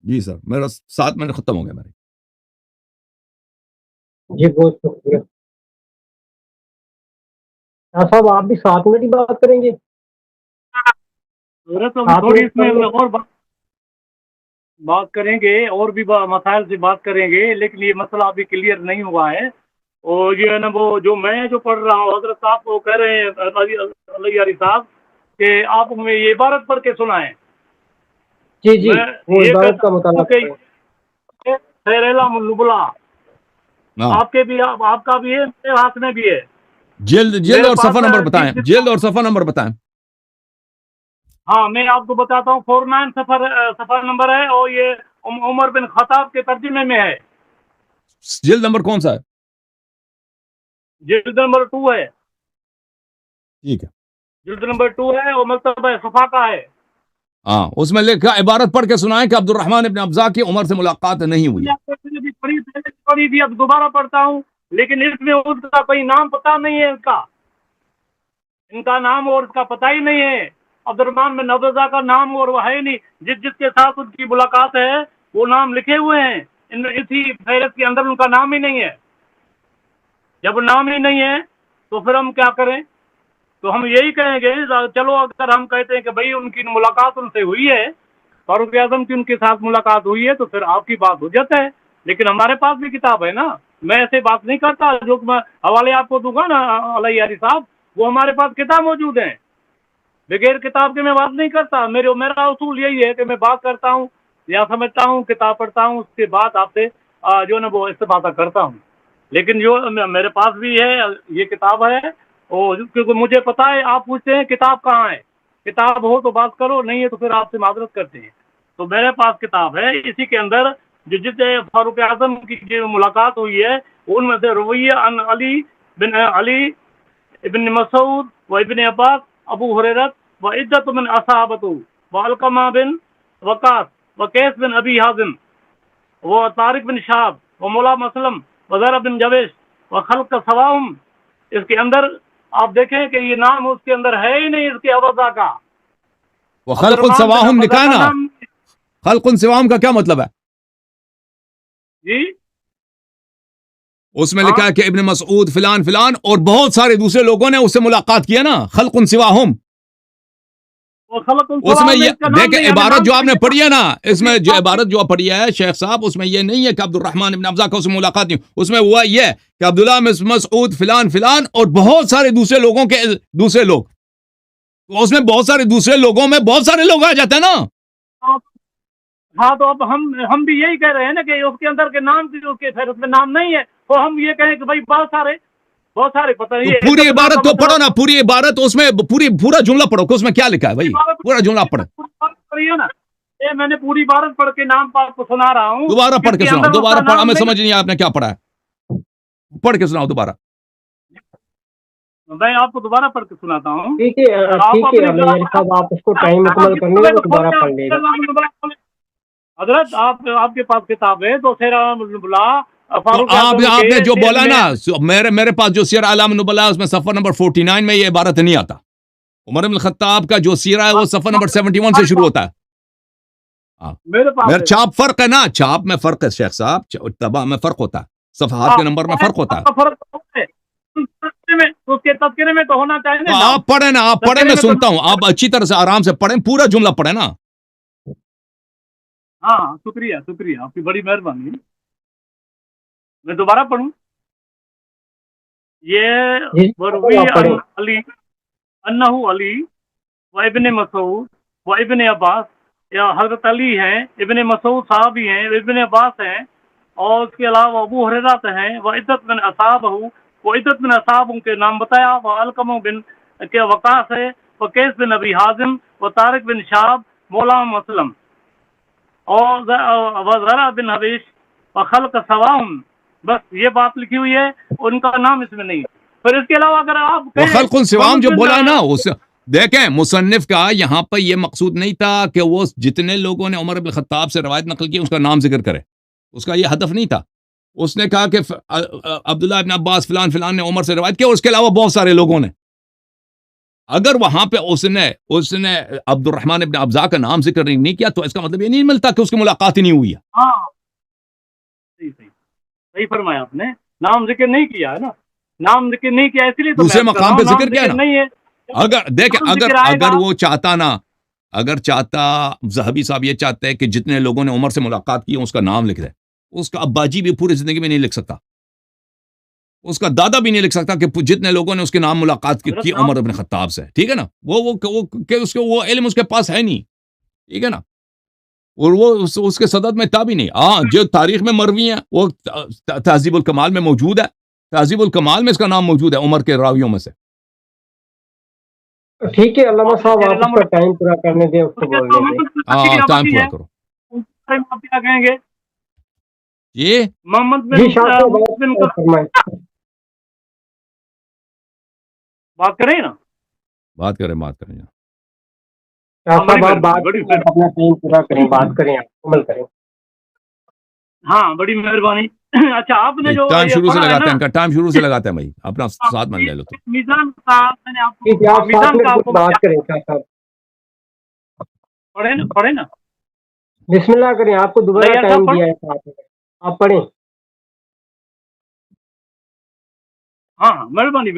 جی سر، میرا 7 منٹ ختم ہو گیا میرے. جی بہت شکریہ صاحب. آپ بھی 7 منٹ ہی بات کریں گے؟ تھوڑی اس میں اور بات کریں گے، اور بھی مسائل سے بات کریں گے، لیکن یہ مسئلہ ابھی کلیئر نہیں ہوا ہے. اور یہ ہے نا وہ جو میں جو پڑھ رہا ہوں، حضرت صاحب وہ کہہ رہے ہیں علی یاری صاحب کہ آپ ہمیں یہ عبارت پڑھ کے سنائیں. جی جی وہ عبارت کا مطالعہ کریں. خیر اعلام النبلا آپ کے بھی، آپ کا بھی ہے، میرے ہاتھ میں بھی ہے. جلد اور صفحہ نمبر بتائیں، جلد اور صفحہ نمبر بتائیں. ہاں میں آپ کو بتاتا ہوں، 49 صفحہ نمبر ہے، اور یہ عمر بن خطاب کے ترجمے میں ہے. جلد نمبر کون سا ہے؟ جلد نمبر 2 ہے. ٹھیک ہے، جلد نمبر 2 ہے، اور مرتبہ صفحہ کا ہے. ہاں اس میں لکھا عبارت پڑھ کے سنائیں کہ عبد الرحمن ابن ابزا کی عمر سے ملاقات نہیں ہوئی. پڑھی تھی، اب دوبارہ پڑھتا ہوں، لیکن اس میں اس کا کوئی نام پتہ نہیں ہے. ان کا نام اور اس کا پتہ ہی نہیں ہے. عبد الرحمن بن ابزا کا نام اور وہ ہے نہیں. جس کے ساتھ ان کی ملاقات ہے وہ نام لکھے ہوئے ہیں اسی فہرست کے اندر، ان کا نام ہی نہیں ہے. جب نام ہی نہیں ہے تو پھر ہم کیا کریں؟ تو ہم یہی کہیں گے، چلو اگر ہم کہتے ہیں کہ بھئی ان کی ملاقات ان سے ہوئی ہے، فاروق اعظم کی ان کے ساتھ ملاقات ہوئی ہے، تو پھر آپ کی بات ہو جاتا ہے. لیکن ہمارے پاس بھی کتاب ہے نا، میں ایسے بات نہیں کرتا. جو میں حوالے آپ کو دوں گا نا علی یاری صاحب، وہ ہمارے پاس کتاب موجود ہیں. بغیر کتاب کے میں بات نہیں کرتا. میرا اصول یہی ہے کہ میں بات کرتا ہوں یا سمجھتا ہوں، کتاب پڑھتا ہوں، اس کے بعد آپ سے جو ہے نا وہ استفادہ کرتا ہوں. لیکن جو میرے پاس بھی ہے یہ کتاب ہے، اور کیونکہ مجھے پتا ہے آپ پوچھتے ہیں کتاب کہاں ہے، کتاب ہو تو بات کرو، نہیں ہے تو پھر آپ سے معذرت کرتے ہیں. تو میرے پاس کتاب ہے، اسی کے اندر جس فاروق اعظم کی جو ملاقات ہوئی ہے ان میں سے رویہ عن علی ابن مسعود و ابن عباس ابو ہریرہ و عدت من اصحابہ و علقمہ بن وقاص و قیس بن ابی حازم و طارق بن شہاب و مولا مسلم و زر بن جویش و خلق سواہم. اس کے اندر آپ دیکھیں کہ یہ نام اس کے اندر ہے ہی نہیں اس کے ابزا کا. وہ خلق سواہم لکھا نا، خلق سواہم کا کیا مطلب ہے؟ جی اس میں لکھا ہے کہ ابن مسعود فلان فلان اور بہت سارے دوسرے لوگوں نے اس سے ملاقات کیا نا. خلق سواہم، اس میں یہ دیکھیں عبارت جو آپ نے پڑھی ہے نا، اس میں جو عبارت جو پڑھی ہے شیخ صاحب، اس میں یہ نہیں ہے کہ عبد الرحمن ابن ابزا کا اس سے ملاقات نہیں. اس میں ہوا یہ کہ عبداللہ مسعود فلان فلان اور بہت سارے دوسرے لوگوں کے دوسرے لوگ. تو اس میں بہت سارے دوسرے لوگوں میں بہت سارے لوگ آ جاتے ہیں نا. ہاں تو اب ہم بھی یہی کہہ رہے ہیں نا کہ اس کے اندر کے نام کی اس کے فہرست میں نام نہیں ہے، تو ہم یہ کہیں کہ بھائی بہت سارے پتہ نہیں ہے. پوری عبارت تو پڑھو نا، پوری عبارت، اس میں پورا جملہ پڑھو کہ اس میں کیا لکھا ہے بھائی، پورا جملہ پڑھو. پڑھیے نا، میں نے پوری عبارت پڑھ کے نام آپ کو سنا رہا ہوں. دوبارہ پڑھ کے سناؤ، دوبارہ پڑھ، ہمیں سمجھ نہیں آیا آپ نے کیا پڑھا ہے. پڑھ کے سناؤ دوبارہ. میں آپ کو دوبارہ پڑھ کے سناتا ہوں. ٹھیک ہے صاحب، آپ اس کو ٹائم مکمل کرنے میں دوبارہ پڑھ لیں گے. حضرت آپ کے پاس کتاب ہے تو سیر اعلام النبلاء آپ نے جو بولا نا، میرے پاس جو سیر اعلام النبلاء اس میں صفحہ نمبر 49 میں یہ عبارت نہیں آتا. عمر بن الخطاب کا جو سیرہ ہے وہ صفحہ نمبر 71 سے شروع ہوتا ہے. میرے چھاپ فرق ہے نا، چھاپ میں فرق ہے شیخ صاحب، طبع میں فرق ہوتا ہے، صفحات کے نمبر میں فرق ہوتا ہے. اس کے تذکرے میں تو ہونا چاہیے نا. آپ پڑھیں نا، آپ پڑھیں، میں سنتا ہوں. آپ اچھی طرح سے آرام سے پڑھیں، پورا جملہ پڑھیں نا. ہاں شکریہ آپ کی بڑی مہربانی. میں دوبارہ پڑھوں؟ یہ جی وروی آپ پڑھیں. علی انہو علی و ابن مسعود و ابن عباس، یا حضرت علی ہیں، ابن مسعود صحابی ہیں، ابن عباس ہیں، اور اس کے علاوہ ابو حریرہ ہیں، وہ عدت بن اصحاب وہ عدت بن اصحاب ان کے نام بتایا، وہ علقم بن کے وقاص ہے، وہ قیس بن ابی حازم، وہ طارق بن شہاب مولا مسلم، اور ذرا بن حبیش و خلق سواہم. بس یہ بات لکھی ہوئی ہے، ان کا نام اس میں نہیں ہے. پھر اس کے علاوہ اگر آپ وہ کہیں خلق السوام محمد جو بن بولا نا اس دیکھیں مصنف کا یہاں پر یہ مقصود نہیں تھا کہ وہ جتنے لوگوں نے عمر بن الخطاب سے روایت نقل کی اس کا نام ذکر کرے، اس کا یہ ہدف نہیں تھا. اس نے کہا کہ عبداللہ ابن عباس فلان فلان نے عمر سے روایت کی، اور اس کے علاوہ بہت سارے لوگوں نے. اگر وہاں پہ اس نے عبد الرحمن ابن ابزا کا نام ذکر نہیں کیا تو اس کا مطلب یہ نہیں ملتا کہ اس کی ملاقات ہی نہیں ہوئی ہے. ہاں صحیح فرمایا آپ نے، نام ذکر نہیں کیا ہے نا، نام ذکر نہیں کیا اس لیے تو میں دوسرے عرض کر رہا مقام ہوں پہ نام ذکر کیا ذکر نا. نہیں ہے. اگر دیکھیں نام ذکر آئے اگر گا. وہ چاہتا نا، اگر چاہتا ذہبی صاحب یہ چاہتے ہیں کہ جتنے لوگوں نے عمر سے ملاقات کی اس کا نام لکھ دے، اس کا ابا جی بھی پوری زندگی میں نہیں لکھ سکتا، اس کا دادا بھی نہیں لکھ سکتا کہ جتنے لوگوں نے اس کے نام ملاقات کی عمر ابن خطاب سے. ٹھیک ہے نا، وہ علم اس کے پاس ہے نہیں. ٹھیک ہے نا، اور وہ اس کے صدد میں تھا بھی نہیں. ہاں جو تاریخ میں مروی ہیں وہ تہذیب الکمال میں موجود ہے، تہذیب الکمال میں اس کا نام موجود ہے عمر کے راویوں میں سے. ٹھیک ہے علامہ صاحب، آپ اس کا ٹائم پورا کرنے دیں، اس کو بولنے دیں. ہاں ٹائم پورا کرو. کیا کہیں گے یہ محمد جی بن شاہ صاحب محمد بن آپ فرمائیں. بات کریں نا. بات کریں شاہ صاحب آپ بات کریں، آپ اپنا ٹائم پورا کریں، بات کریں، آپ عمل کریں. ہاں بڑی مہربانی. اچھا آپ نے جو ٹائم یہ شروع سے پڑھا ہے لگاتے نا ہیں، ان کا ٹائم شروع سے لگاتے ہیں بھائی، اپنا ساتھ میں لے لو. تو میزان کا میں نے آپ ٹھیک ہے، کو آپ 7 میزان کا منٹ آپ کی کو بات کریں شاہ صاحب. پڑھے نا. بسم اللہ کریں، آپ کو دوبارہ نہیں، ٹائم دیا ہے 7 منٹ، آپ پڑھیں. ہاں مہربانی.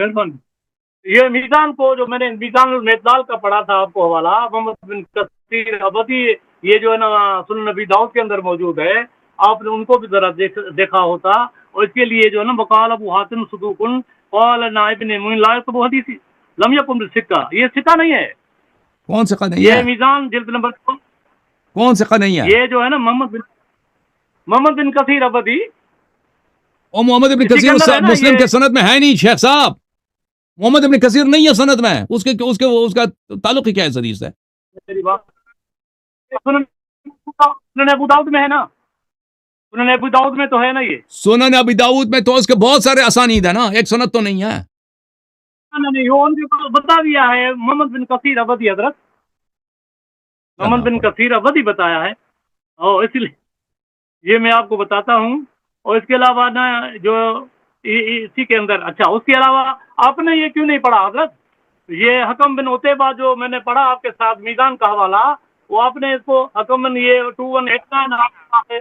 یہ میزان کو جو میں نے میزان المعتدال کا پڑھا تھا آپ کو حوالہ محمد بن کثیر ابدی، یہ جو ہے نا سنن نبی داؤد کے اندر موجود ہے، آپ نے ان کو بھی ذرا دیکھا ہوتا. اور اس کے لیے جو ہے نا وقال ابو حاتم صدوق قال نائب نے من لا تو حدیث لم یکن بالسکہ، یہ سکہ نہیں ہے. کون سے نہیں یہ ہے؟ میزان جلد نمبر کون سے نہیں ہے؟ یہ جو ہے نا محمد بن کثیر ابدی اور محمد ابن اسی کے کثیر اندر ہے نا مسلم یہ. کے سند میں ہے نہیں شیخ صاحب. محمد ابن کثیر نہیں ہے سند میں، اس کا تعلق ہی کیا ہے حدیث ہے؟ میری بات سنن ابو داؤد میں ہے نا، سنن ابو داؤد میں تو ہے نا. یہ سنن ابی داؤد میں تو اس کے بہت سارے اسانید ہیں نا، ایک سند تو نہیں ہے. نہیں وہ ان کے بتا دیا ہے محمد بن کثیر ابدی. حضرت محمد بن کثیر ابدی بتایا ہے، اور اس لیے یہ میں آپ کو بتاتا ہوں. اور اس کے علاوہ نا جو اسی کے اندر، اچھا اس کے علاوہ آپ نے یہ کیوں نہیں پڑھا حضرت، یہ حکم بن عتیبہ جو میں نے پڑھا آپ کے ساتھ میزان کا حوالہ، وہ آپ نے اس کو حکم بن یہ 2189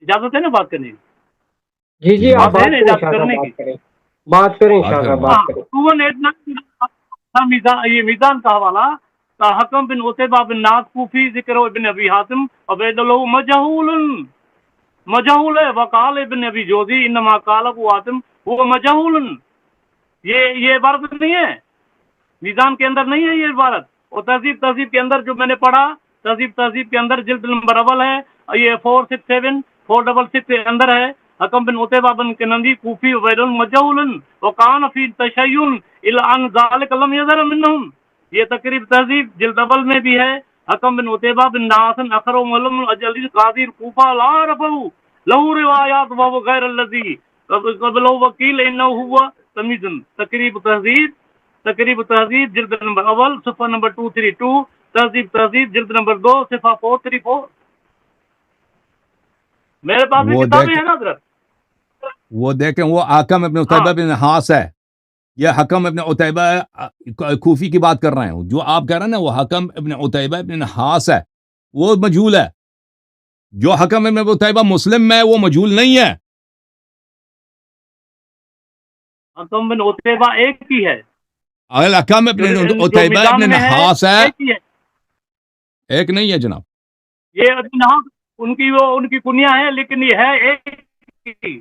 اجازت ہے نا بات کرنے کی؟ جی آپ بات ہے کریں اجازت شاہ صاحب، کرنے کی. بات کریں شاہ صاحب، بات کریں. 2189 یہ میزان کا حوالہ تا حکم بن عتیبہ بن ناس کوفی ذکر ابن ابی حاتم عبید اللہ مجہول ہے. وقال ابن ابی جوزی انما قال ابو حاتم وہ مجہول. یہ عبارت نہیں ہے، میزان کے اندر نہیں ہے یہ عبارت. اور تہذیب کے اندر جو میں نے پڑھا، تہذیب کے اندر جلد نمبر اول ہے، یہ 467 کے اندر ہے. حکم بن عتیبہ بن کنندی کوفی عبید مجہول وقان فی تشیع الا ان ذلک لم یظہر منہم. یہ تقریب تہذیب جلد اول میں بھی ہے. حکم بن عتیبہ بن ناصن اخر معلم اجلی قاضی کوفہ لا رفعو لہو روایات و غیر الذی قبل وکیل انہ ہوا تمیزن. تقریب تہذیب جلد نمبر اول صفحہ نمبر 232، تہذیب جلد نمبر 2 صفحہ 434. میرے پاس بھی کتابیں ہیں نا حضرت. وہ دیکھیں وہ حکم ابن عتیبہ بن حاس ہے، یہ حکم ابن عتیبہ کوفی کی بات کر رہے ہیں. جو آپ کہہ رہے ہیں نا وہ حکم ابن عتیبہ بن حاس ہے، وہ مجہول ہے. جو حکم ابن عتیبہ مسلم میں وہ مجہول نہیں ہے. حکم بن عتیبہ ایک ہی ہے، حکم ابن جو عتیبہ میزان ابن میں ہے حاس ہے، ایک ہی ہے. ایک نہیں ہے جناب. یہ ان کی کنیا ہے لیکن یہ ہے ایک ہی.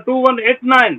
2189।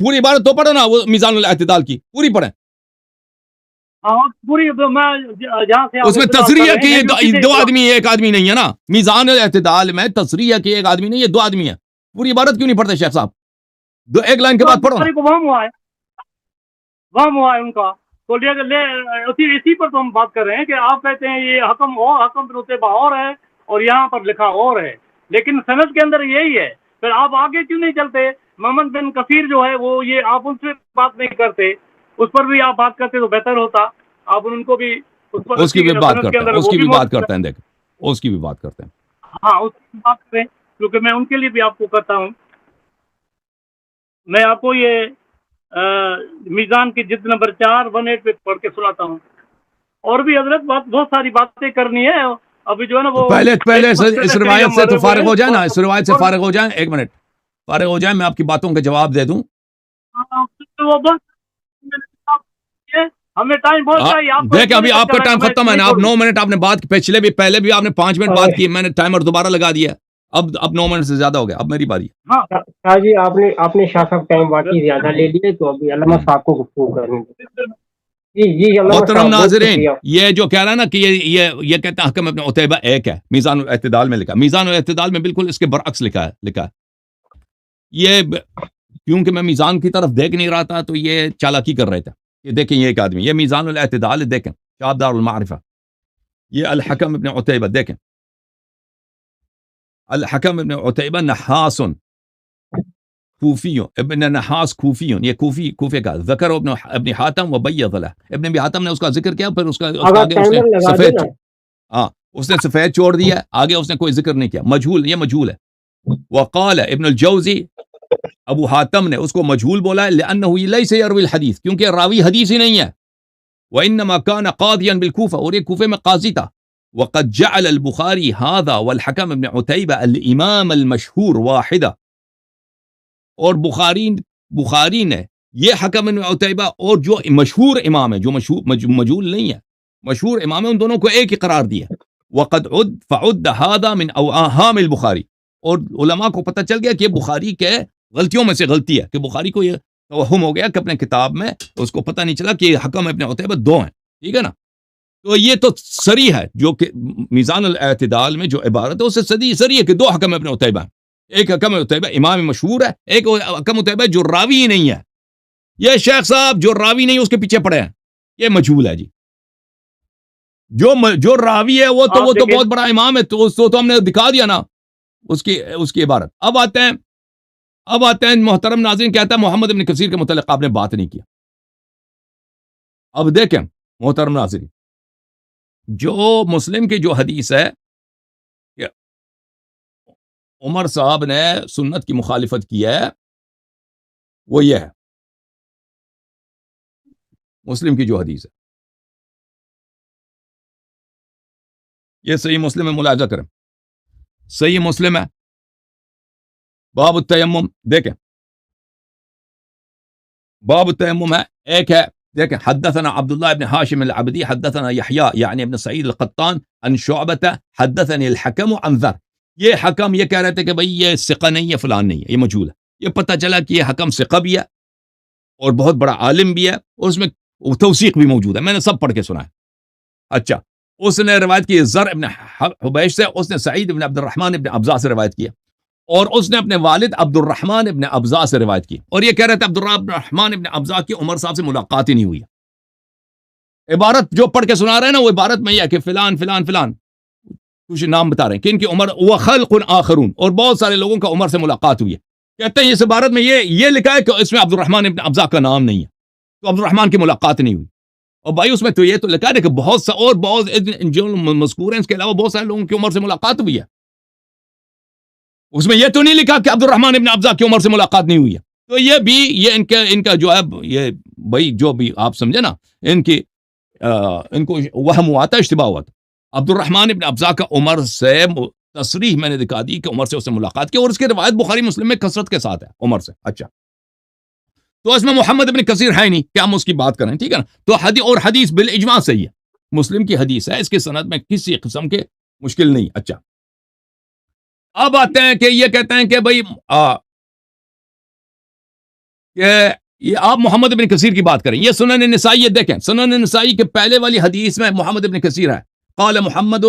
پوری عبارت تو پڑھو نا وہ میزان الاعتدال کی پوری پڑھیں. ہاں پوری میں جہاں سے اس میں تصریح کہ یہ دو آدمی ایک آدمی نہیں ہے نا. میزان الاعتدال میں تصریح کہ ایک آدمی نہیں یہ دو آدمی ہے. پوری عبارت کیوں نہیں پڑھتے شیخ صاحب؟ دو ایک لائن کے بعد پڑھو. وہم ہوا ہے ان کا. تو اسی پر تو ہم بات کر رہے ہیں کہ آپ کہتے ہیں یہ حکم بن عتیبہ اور ہے اور یہاں پر لکھا اور ہے، لیکن سند کے اندر یہی ہے. پھر آپ آگے کیوں نہیں چلتے؟ محمد بن کثیر جو ہے وہ یہ آپ ان سے بات نہیں کرتے، اس پر بھی آپ بات کرتے تو بہتر ہوتا. آپ ان کو بھی اس کی بھی بات کرتے ہیں، اس کی بھی بات کرتے ہیں. دیکھ اس کی بھی بات کرتے ہیں. ہاں اس کی بات کریں کیونکہ میں ان کے لیے بھی آپ کو کرتا ہوں. میں آپ کو یہ میزان کی جلد نمبر 4 1 پہ پڑھ کے سناتا ہوں. اور بھی حضرت بہت ساری باتیں کرنی ہے. ابھی جو ہے نا وہ پہلے اس روایت سے تو فارغ ہو جائیں نا. اس روایت سے فارغ ہو جائیں. ایک منٹ فارغ ہو جائیں، میں آپ کی باتوں کے جواب دے دوں. ہمیں ٹائم بہت چاہیے. دیکھ ابھی آپ کا ٹائم ختم ہے نا. آپ 9 منٹ آپ نے بات کی، پہلے بھی آپ نے 5 منٹ بات کی. میں نے ٹائمر دوبارہ لگا دیا. اب 9 منٹ سے زیادہ ہو گیا. اب میری باری. ہاں شاہ جی آپ نے شاہ صاحب ٹائم واقعی زیادہ لے لیے، تو ابھی علامہ صاحب کو گفتگو کرنے دیں. جی علامہ محترم صاحب بہت ناظرین، شکریہ. یہ جو کہہ رہا ہے نا کہ یہ کہتا ہے حکم ابن عتیبہ ایک ہے. میزان الاعتدال میں لکھا. میزان الاعتدال میں بالکل اس کے برعکس لکھا ہے. یہ کیونکہ میں میزان کی طرف دیکھ نہیں رہا تھا تو یہ چالاکی کر رہے تھے. یہ دیکھیں یہ ایک آدمی، یہ میزان الاعتدال دیکھیں، شاب دار المعرفہ. یہ الحکم ابن عتیبہ دیکھیں. الحکم ابن عتیبہ نحاس کوفی، ابن نحاس کوفی، یہ کوفے کا. ذکر ابن حاتم و بیض له. ابن ابی حاتم نے اس کا ذکر کیا، پھر اس کا آگے اس نے سفید اس نے سفید چھوڑ دیا. آگے اس نے کوئی ذکر نہیں کیا. مجہول، یہ مجہول ہے. وقال ابن الجوزی، ابو حاتم نے اس کو مجہول بولا ہے لأنه ليس يروي الحديث، کیونکہ راوی حدیث ہی نہیں ہے. وانما كان قاضيا بالكوفه، اور یہ کوفے میں قاضی تھا. وقد جعل البخاري هذا والحكم ابن عتيبة الامام المشهور واحدة. اور بخاری نے یہ حکم ابن عتیبہ اور جو مشہور امام ہے، جو مجہول نہیں ہے، مشہور امام ہے، ان دونوں کو ایک ہی قرار دیا. وقد فعد هذا من اوهام البخاری. اور علماء کو پتہ چل گیا کہ یہ بخاری کے غلطیوں میں سے غلطی ہے، کہ بخاری کو یہ توہم ہو گیا کہ اپنے کتاب میں اس کو پتہ نہیں چلا کہ حکم ابن عتیبہ 2 ہیں. ٹھیک ہے نا. تو یہ تو سری ہے، جو کہ میزان الاعتدال میں جو عبارت ہے اس سے سری ہے کہ 2 حکم ابن عتیبہ ہیں. ایک حکم عتیبہ امام مشہور ہے، ایک حکم عتیبہ جو راوی ہی نہیں ہے. یہ شیخ صاحب جو راوی نہیں اس کے پیچھے پڑے ہیں، یہ مجہول ہے جی. جو راوی ہے وہ تو بہت بڑا امام ہے. تو ہم نے دکھا دیا نا اس کی عبارت. اب آتے ہیں محترم ناظرین، کہتا ہے محمد ابن کثیر کے متعلق آپ نے بات نہیں کیا. اب دیکھیں محترم ناظرین، جو مسلم کی جو حدیث ہے کہ عمر صاحب نے سنت کی مخالفت کی ہے، وہ یہ ہے مسلم کی جو حدیث ہے. یہ صحیح مسلم میں ملاحظہ کریں. صحیح مسلم ہے، باب التیمم. دیکھیں باب التیمم ہے، ایک ہے. دیکھیں حدثنا عبداللہ ابن حاشم العبدی حدثنا یحییٰ یعنی ابن سعید القطان عن شعبہ حدثنی الحکم عن ذر. یہ حکم یہ کہہ رہے تھے کہ بھئی یہ ثقہ نہیں ہے، فلان نہیں ہے، یہ مجہول ہے. یہ پتہ چلا کہ یہ حکم ثقہ بھی ہے اور بہت بڑا عالم بھی ہے، اور اس میں توثیق بھی موجود ہے. میں نے سب پڑھ کے سنا ہے. اچھا، اس نے روایت کی زر ابن حبیش سے، اس نے سعید ابن عبد الرحمن ابن ابزا سے روایت کی، اور اس نے اپنے والد عبد الرحمن ابن ابزا سے روایت کی. اور یہ کہہ رہے تھے عبد الرحمن ابن ابزا کی عمر صاحب سے ملاقات ہی نہیں ہوئی. عبارت جو پڑھ کے سنا رہے ہیں نا، وہ عبارت میں یہ ہے کہ فلان فلان فلان کچھ نام بتا رہے ہیں کہ ان کی عمر وخلق آخرون، اور بہت سارے لوگوں کا عمر سے ملاقات ہوئی ہے. کہتے ہیں اس عبارت میں یہ لکھا ہے کہ اس میں عبد الرحمن ابن ابزا کا نام نہیں ہے، تو عبد الرحمن کی ملاقات نہیں ہوئی. اور بھائی اس میں تو یہ تو لکھا ہے کہ بہت سا اور بہت جو مذکور ہیں اس کے علاوہ بہت سارے لوگوں کی عمر سے ملاقات ہوئی ہے. اس میں یہ تو نہیں لکھا کہ عبد الرحمن ابن ابزا کی عمر سے ملاقات نہیں ہوئی ہے. تو یہ بھی یہ ان کا جو ہے یہ بھائی جو بھی آپ سمجھے نا، ان کو وہم ہوا تھا، اشتباہ ہوا تھا. عبد الرحمن ابن ابزا کا عمر سے تصریح میں نے دکھا دی کہ عمر سے اس سے ملاقات کی، اور اس کی روایت بخاری مسلم میں کثرت کے ساتھ ہے عمر سے. اچھا، تو اس میں محمد ابن کثیر ہے نہیں کہ ہم اس کی بات کریں. ٹھیک ہے نا. تو حدیث بالاجماع صحیح ہے، مسلم کی حدیث ہے، اس کی سند میں کسی قسم کے مشکل نہیں. اچھا، اب آتے ہیں کہ یہ کہتے ہیں کہ بھائی کہ یہ آپ محمد ابن کثیر کی بات کریں، یہ سنن نسائی، یہ دیکھیں سنن نسائی کے پہلے والی حدیث میں محمد ابن کثیر ہے، قال محمد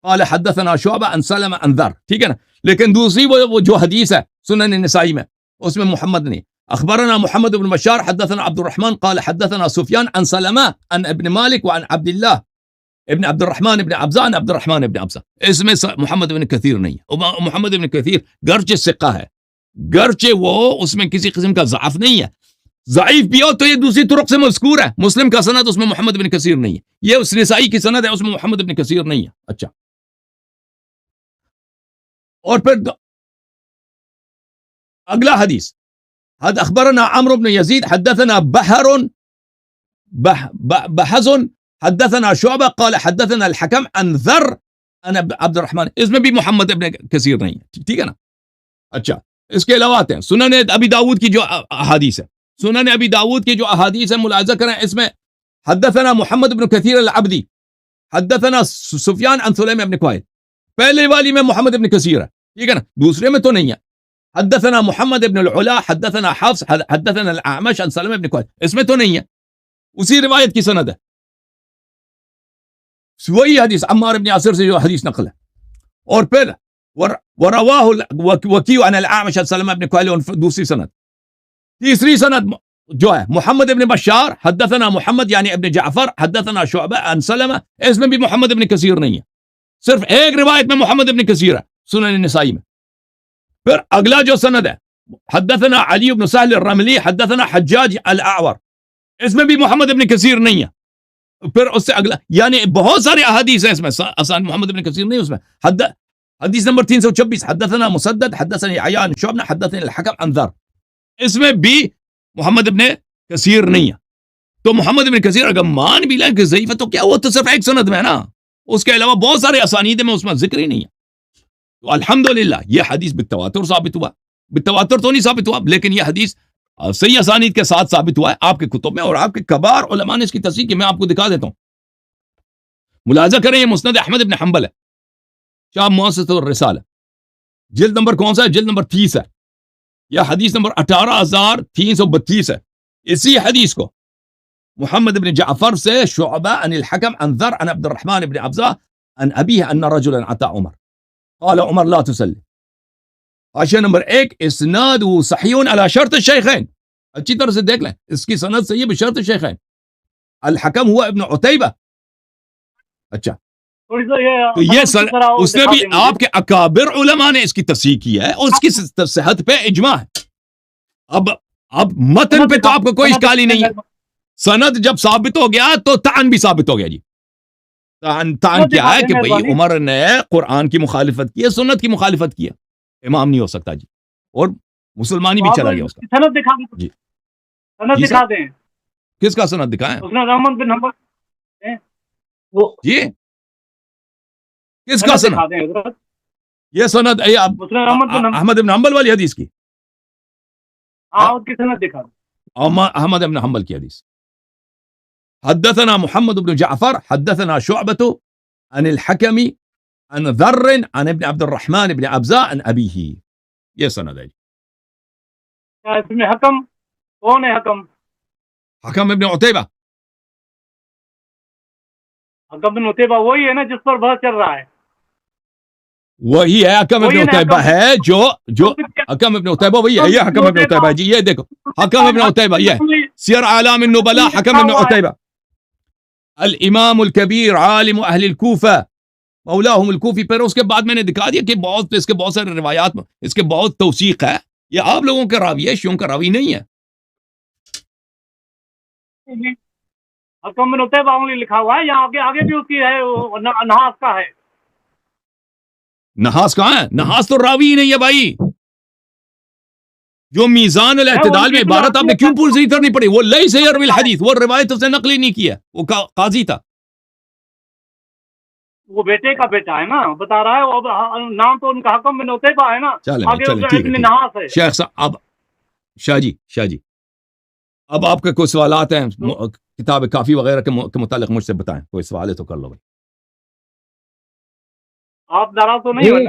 قال حدثنا شعبہ عن سلمہ عن ذر، ٹھیک ہے نا. لیکن دوسری وہ جو حدیث ہے سنن نسائی میں، اس میں محمد نہیں. اخبرنا محمد بن بشار حدثنا عبد الرحمن قال حدثنا سفیان عن سلمہ عن ابن مالک وعن عبد اللہ ابن عبد الرحمن ابن ابزہ عن عبد الرحمن ابن ابزہ. اس میں محمد ابن کثیر نہیں ہے. محمد ابن کثیر گرچہ ثقہ ہے، گرچہ وہ اس میں کسی قسم کا ضعف نہیں ہے، ضعیف بھی ہو تو یہ دوسری طرق سے مذکور ہے. مسلم کا سند اس میں محمد بن کثیر نہیں ہے، یہ اس نسائی کی سند ہے، اس میں محمد بن کثیر نہیں ہے. اچھا، اور پھر اگلا حدیث، حد اخبرنا عمرو بن یزید حدثنا بحز حدثنا شعبہ قال حدثنا الحکم عن ذر عن عبد الرحمن. اس میں بھی محمد ابن کثیر نہیں ہے، ٹھیک ہے نا. اچھا، اس کے علاوہ آتے ہیں سنن ابی داؤد کی جو احادیث ہے، سنن ابی داؤد کی جو احادیث ہیں ملاحظہ کریں، اس میں حدثنا محمد بن کثیر العبدی حدثنا سفیان عن سلیم ابن قائد. پہلے والی میں محمد ابن کثیر ہے، ٹھیک ہے نا، دوسرے میں تو نہیں ہے. حدثنا محمد ابن العلا حدثنا حفص حدثنا الاعمش عن سلیم ابن قائد، اس میں تو نہیں ہے، اسی روایت کی سند ہے، وہی حدیث عمار ابن یاسر سے جو حدیث نقل ہے. اور پھر ورواه وکیع عن الاعمش عن سلیم ابن قائد، دوسری سند. تیسری سند جو ہے محمد ابن بشار حدثنا محمد یعنی ابن جعفر حدثنا شعبہ عن سلمہ، اس میں بھی محمد ابن کثیر نہیں ہے، صرف ایک روایت میں محمد ابن کثیر ہے سنن نسائی میں. پھر اگلا جو سند ہے حدثنا علی بن سہل الرملی حدثنا حجاج الاعور، اس میں بھی محمد ابن کثیر نہیں ہے. پھر اس سے اگلا، یعنی بہت سارے احادیث ہیں اس میں، آسان محمد ابن کثیر نہیں اس میں. حدیث نمبر 326 حدثنا مسدد حدثنا عیان شعبہ حدثنا الحکم عن ذر، اس میں بھی محمد ابن کثیر نہیں ہے. تو محمد ابن کثیر اگر مان بھی لیں کہ ضعیف ہے تو کیا، وہ تو صرف ایک سند میں ہے نا، اس کے علاوہ بہت سارے اسانید میں اس میں ذکر ہی نہیں ہے. تو الحمدللہ یہ حدیث بالتواتر ثابت ہوا، بالتواتر تو نہیں ثابت ہوا لیکن یہ حدیث صحیح اسانید کے ساتھ ثابت ہوا ہے آپ کے کتب میں، اور آپ کے کبار علماء نے اس کی تصحیح کی. میں آپ کو دکھا دیتا ہوں، ملاحظہ کریں، یہ مسند احمد ابن حنبل ہے، شاہ مؤسسۃ الرسالہ، جلد نمبر کون سا ہے؟ جلد نمبر 30 ہے. یہ حدیث نمبر 18332 ہے. اسی حدیث کو محمد بن جعفر سے شعبہ عن الحکم عن ذر عن عبد الرحمن بن ابزہ عن ابیہ ان رجلا اتى عمر قال عمر لا تصلی. حاشیہ نمبر 1 اسناد صحیح علی شرط الشیخین، اچھی طرح سے دیکھ لیں، اس کی سند صحیح ہے بشرط الشیخین. الحکم ہوا ابن عتیبہ. اچھا، تو یہ اس نے بھی آپ کے اکابر علماء نے اس کی تصحیح کی ہے، اور اس کی صحت پہ اجماع ہے. اب متن پہ تو آپ کو کوئی اشکال ہی نہیں ہے. سند جب ثابت ہو گیا تو تعن بھی ثابت ہو گیا. جی تعن کیا ہے کہ بھئی عمر نے قرآن کی مخالفت کی ہے، سنت کی مخالفت کی ہے، امام نہیں ہو سکتا. جی، اور مسلمانی بھی چلا گیا اس کا. سند دکھا دیں، جی سند دکھا دیں. کس کا سند دکھائیں؟ اس نے رحمت بن حنبل، جی کس کا سند؟ دکھا دیں حضرت. یہ سند احمد بن حنبل والی حدیث کی، ہاں اس کی سند دکھا دیں. احمد بن حنبل کی حدیث. حدثنا محمد بن جعفر حدثنا شعبة عن الحكم عن ذر عن ابن عبد الرحمن بن ابزہ عن ابیہ. یہ سند ہے. کیا اس میں حکم کون ہے؟ حکم ابن عتیبہ. حکم بن عتیبہ وہی ہے نا جس پر بحث چل رہا ہے؟ وہی ہے حکم ابن عتیبہ ہے جو حکم ابن عتیبہ وہی ہے. یہ حکم ابن عتیبہ. جی یہ دیکھو حکم ابن عتیبہ، یہ سیر اعلام النبلاء حکم ابن عتیبہ الامام الکبیر عالم اہل الکوفہ مولاہم الکوفی. پھر اس کے بعد میں نے دکھا دیا کہ اس کے بہت سارے روایات میں اس کے بہت توثیق ہے. یہ آپ لوگوں کا راوی ہے، شیعوں کا راوی نہیں ہے. حکم بن عتیبہ لکھا ہوا ہے، یہاں آگے بھی اس کی ہے، نحاس کا ہے. نحاس کہاں ہے؟ نحاس تو راوی ہی نہیں ہے بھائی. جو میزان الاعتدال میں عبارت آپ نے کیوں پوری کرنی پڑی؟ وہ لیس یروی الحدیث، وہ روایت اس نے نقل ہی نہیں کیا، وہ قاضی تھا. وہ بیٹے کا بیٹا ہے نا، بتا رہا ہے نام تو ان کا حکم بن عتیبہ ہے نا. چلیں ٹھیک ہے. شیخ صاحب اب شاہ جی اب آپ کے کوئی سوالات ہیں کتاب کافی وغیرہ کے متعلق مجھ سے بتائیں. کوئی سوال ہے تو کر لو بھائی. آپ ناراض تو نہیں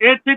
86,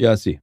86।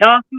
86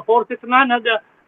469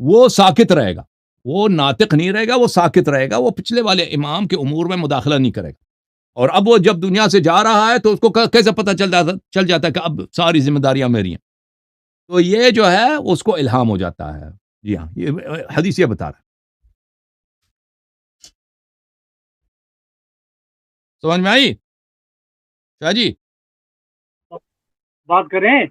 وہ ساکت رہے گا، وہ ناطق نہیں رہے گا، وہ ساکت رہے گا، وہ پچھلے والے امام کے امور میں مداخلہ نہیں کرے گا. اور اب وہ جب دنیا سے جا رہا ہے تو اس کو کیسے پتہ چل جاتا ہے کہ اب ساری ذمہ داریاں میری ہیں. تو یہ جو ہے اس کو الہام ہو جاتا ہے. جی ہاں، یہ حدیث یہ بتا رہا ہے. سمجھ میں آئی شاہ جی؟ بات کریں.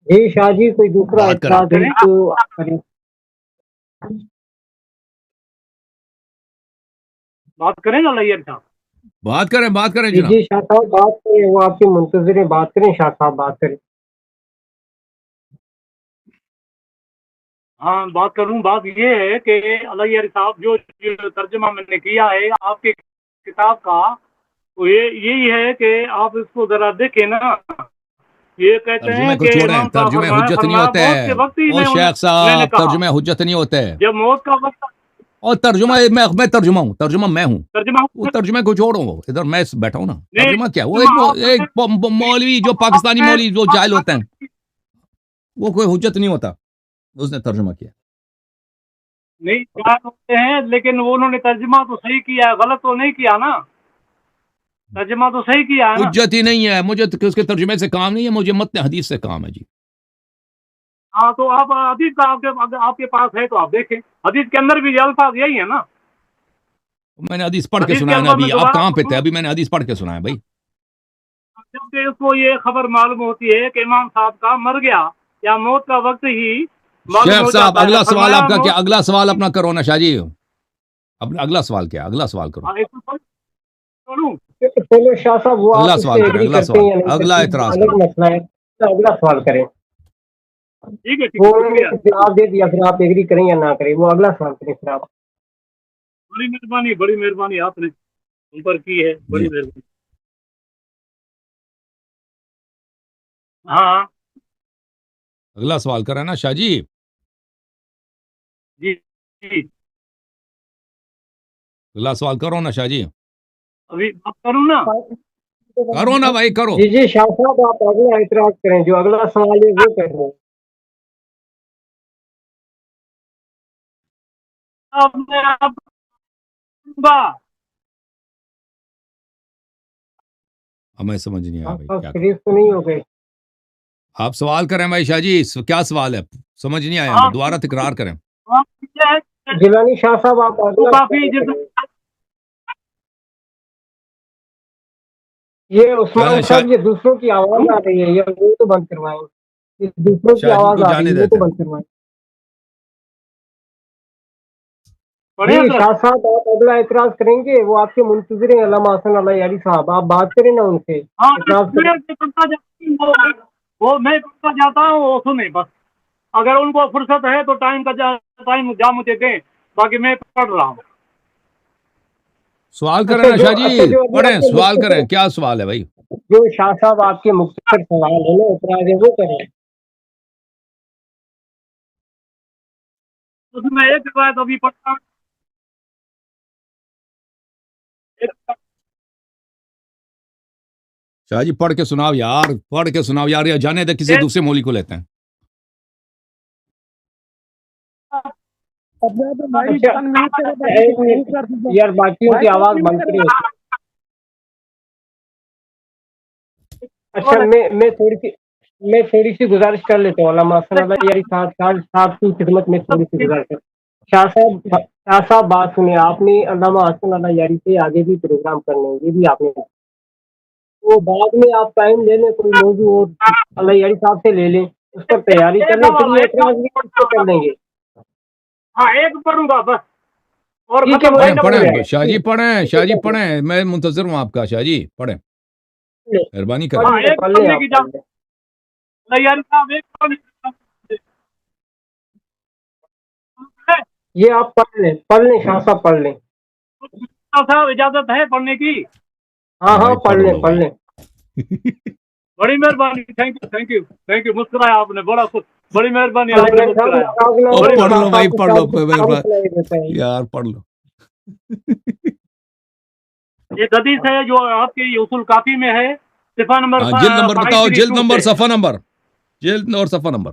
جی شاہ جی کوئی دوسرا بات کریں. اعتراض ہے تو آپ کریں. بات کریں نا لیر صاحب. بات کریں جی جناب. جی شاہ صاحب بات کریں، وہ آپ کے منتظر ہیں، بات کریں شاہ صاحب، بات کریں. ہاں بات کروں. بات یہ ہے کہ علیہ صاحب جو ترجمہ میں نے کیا ہے آپ کی کتاب کا، تو یہی ہے کہ آپ اس کو ذرا دیکھیں نا. یہ کہتے ہیں ترجمے کو کہ چھوڑیں، امام صاحب ترجمے حجت نہیں فرمایا ہوتے موت ہیں. کے وقت ہی او شیخ میں نے صاحب، کہا ترجمے حجت نہیں ہوتے ہیں. جب موت کا وقت. اور ترجمہ میں ترجمہ ہوں، ترجمہ میں ہوں. ترجمہ وہ ترجمے کو چھوڑو، وہ ادھر میں بیٹھا ہوں نا. نہیں، ترجمہ کیا؟ وہ ترجمہ آپ ایک مولوی جو پاکستانی مولوی جو جاہل ہوتے ہیں، وہ کوئی حجت نہیں ہوتا. اس نے ترجمہ کیا. نہیں کیا ہوتے ہیں، لیکن وہ انہوں نے ترجمہ تو صحیح کیا ہے، غلط تو نہیں کیا نا. ترجمہ تو صحیح کیا ہے نا. حجت ہی نہیں ہے مجھے اس کے ترجمے سے کام نہیں ہے، مجھے متن حدیث سے کام ہے. جی ہاں تو آپ حدیث کا آپ کے پاس ہے تو آپ دیکھیں. حدیث کے اندر بھی یہ الفاظ یہی ہے نا. میں نے حدیث پڑھ کے حدیث کے سنایا نا. الفاظ میں ابھی آپ دوبارہ کہاں پہ تھے؟ ابھی میں نے حدیث پڑھ کے سنایا بھائی. جبکہ اس کو یہ خبر معلوم ہوتی ہے کہ امام صاحب کا مر گیا یا موت کا وقت ہی معلوم شیخ ہو صاحب جاتا ہے. اگلا سوال فرمایا آپ کا کیا؟ موت. اگلا سوال اپنا کرو نا شاہ جی. اگلا سوال کیا؟ اگلا سوال کرو. ہاں، اس کو چھوڑوں. چلو شاہ صاحب وہ اگلا آپ اس سوال سے کریں، ایگری اگلا کرتے سوال، ہیں یا نہیں اگلا کرتے ہیں، وہ اعتراض الگ کریں. مسئلہ ہے. تو اگلا سوال کریں. ٹھیک ہے ٹھیک وہ ہے، انہوں نے شکریہ. جواب دے دیا، پھر آپ ایگری کریں یا نہ کریں. وہ اگلا سوال کریں پھر آپ. بڑی مہربانی آپ نے ہم پر کی ہے. جی بڑی مہربانی. ہاں اگلا سوال کریں نا شاہ جی. جی جی. اگلا سوال کرو نا شاہ جی. ابھی بات کروں نا. کرو نا بھائی، کرو. جی جی شاہ صاحب آپ اگلا اعتراض کریں، جو اگلا سوال ہے وہ کر لیں. اب میں آپ ہمیں سمجھ نہیں آیا بھائی آپ کیا کریں. شریف تو نہیں ہو گئے. آپ سوال کریں بھائی شاہ جی. کیا سوال ہے؟ سمجھ نہیں آیا ہمیں، دوبارہ تکرار کریں. جیلانی شاہ صاحب آپ وہ اگلا کافی سوال جس کریں. یہ عثمان شاہ صاحب، یہ دوسروں کی آواز آ رہی ہے، یہ وہ تو بند کروائیں. یہ دوسروں کی شاہ جی آواز کو آ رہی جانے ہے، وہ دیتے تو ہیں. بند کروائیں. پڑھے جی حضرت. شاہ صاحب آپ اگلا اعتراض کریں گے، وہ آپ کے منتظر ہیں علامہ حسن اللہ یاری صاحب. آپ بات کریں نا ان سے، ہاں اعتراض کریں. میں کرتا جاتا ہوں، وہ میں کرتا جاتا ہوں، وہ سنیں بس. اگر ان کو فرصت ہے تو ٹائم جا مجھے دیں، باقی میں پڑھ رہا ہوں. سوال کریں اچھا نا جو شاہ جی. اچھا جو ابھی آپ پڑھیں، کے سوال کریں. مختصر، کیا سوال ہے بھائی؟ جو شاہ صاحب آپ کے مختصر سوال ہے نا، اعتراض ہے، وہ کریں. اس میں ایک روایت ابھی پڑھتا ہوں. شاہ جی پڑھ کے سناؤ یار، پڑھ کے سناؤ یار. یا جانے دے کسی دوسرے مولوی کو لیتے ہیں. اب میں تو بھائی اچھا 5 منٹ سے اچھا، ایک منٹ کر دیتا یار، باقیوں بھائی کی 5 آواز منٹ بند سے کریں. اچھا میں تھوڑی سی گزارش کر لیتا ہوں. علامہ حسن اللہ یاری صاحب کی خدمت میں تھوڑی سی گزارش کر. شاہ صاحب بات سنیں. آپ نے علامہ حسن اللہ یاری سے آگے بھی پروگرام کرنے ہیں، یہ بھی آپ نے. تو بعد میں آپ ٹائم لے لیں، کوئی موضوع اور اللہ یاری صاحب سے لے لیں، اس پر تیاری کر ایک لیں، پھر حوالہ یہ اعتراض بھی اس پہ کر لیں گے. ہاں ایک پڑھوں گا بس اور ٹھیک ہے، ختم وہ بھائی پڑھیں ایک جب پڑھ تک. لیں. پڑھیں شاہ جی، پڑھیں ٹھیک ہے، شاہ جی، کر لیں. پڑھیں. میں منتظر ہوں آپ کا. شاہ جی پڑھیں، مہربانی کریں. ہاں ایک پڑھ لیں پڑھنے آپ، کی پڑھ لیں. اجازت. یار صاحب ایک پڑھنے کی اجازت. یہ آپ پڑھ لیں شاہ صاحب، پڑھ لیں. صاحب اجازت ہے پڑھنے کی؟ ہاں ہاں بھائی پڑھ پڑھ لیں، لو پڑھ بھائی. لیں. بڑی مہربانی. Thank you. مسکرایا آپ نے، بڑا خوش. بڑی مہربانی آپ نے اللہ صاحب مسکرایا. ناراض نہ او بڑی ہوں، پڑھ شاہ لو مہربانی. بھائی، صاحب کو پڑھ لو. ساری ساری سنائی دیتا ہے. یار پڑھ لو. ایک حدیث ہے جو آپ کے اصول کافی میں ہے، صفحہ نمبر ہاں جلد نمبر بتاؤ، جلد 532 نمبر، سے. صفحہ نمبر، جلد اور صفحہ نمبر.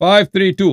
532।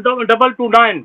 229,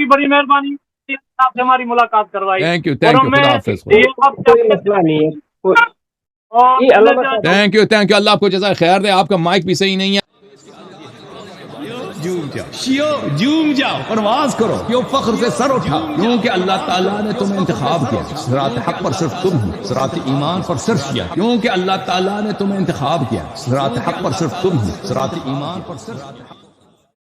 کی بڑی مہربانی آپ سے ہماری ملاقات کروائی. تھینک یو اور خدا میں حافظ. یہ آپ کوئی مسئلہ نہیں ہے. اور جی علامہ صاحب تھینک یو اللہ آپ کو جزائے خیر دے. آپ کا مائک بھی صحیح نہیں ہے. جوم جاؤ پرواز کرو کیوں فخر سے سر اٹھا کیونکہ اللہ تعالیٰ نے تمہیں انتخاب کیا. صراط حق پر صرف تم ہو, صراط ایمان پر صرف کیا کیونکہ اللہ تعالیٰ نے تمہیں انتخاب کیا. صراط حق پر صرف تم ہو, صراط ایمان پر صرف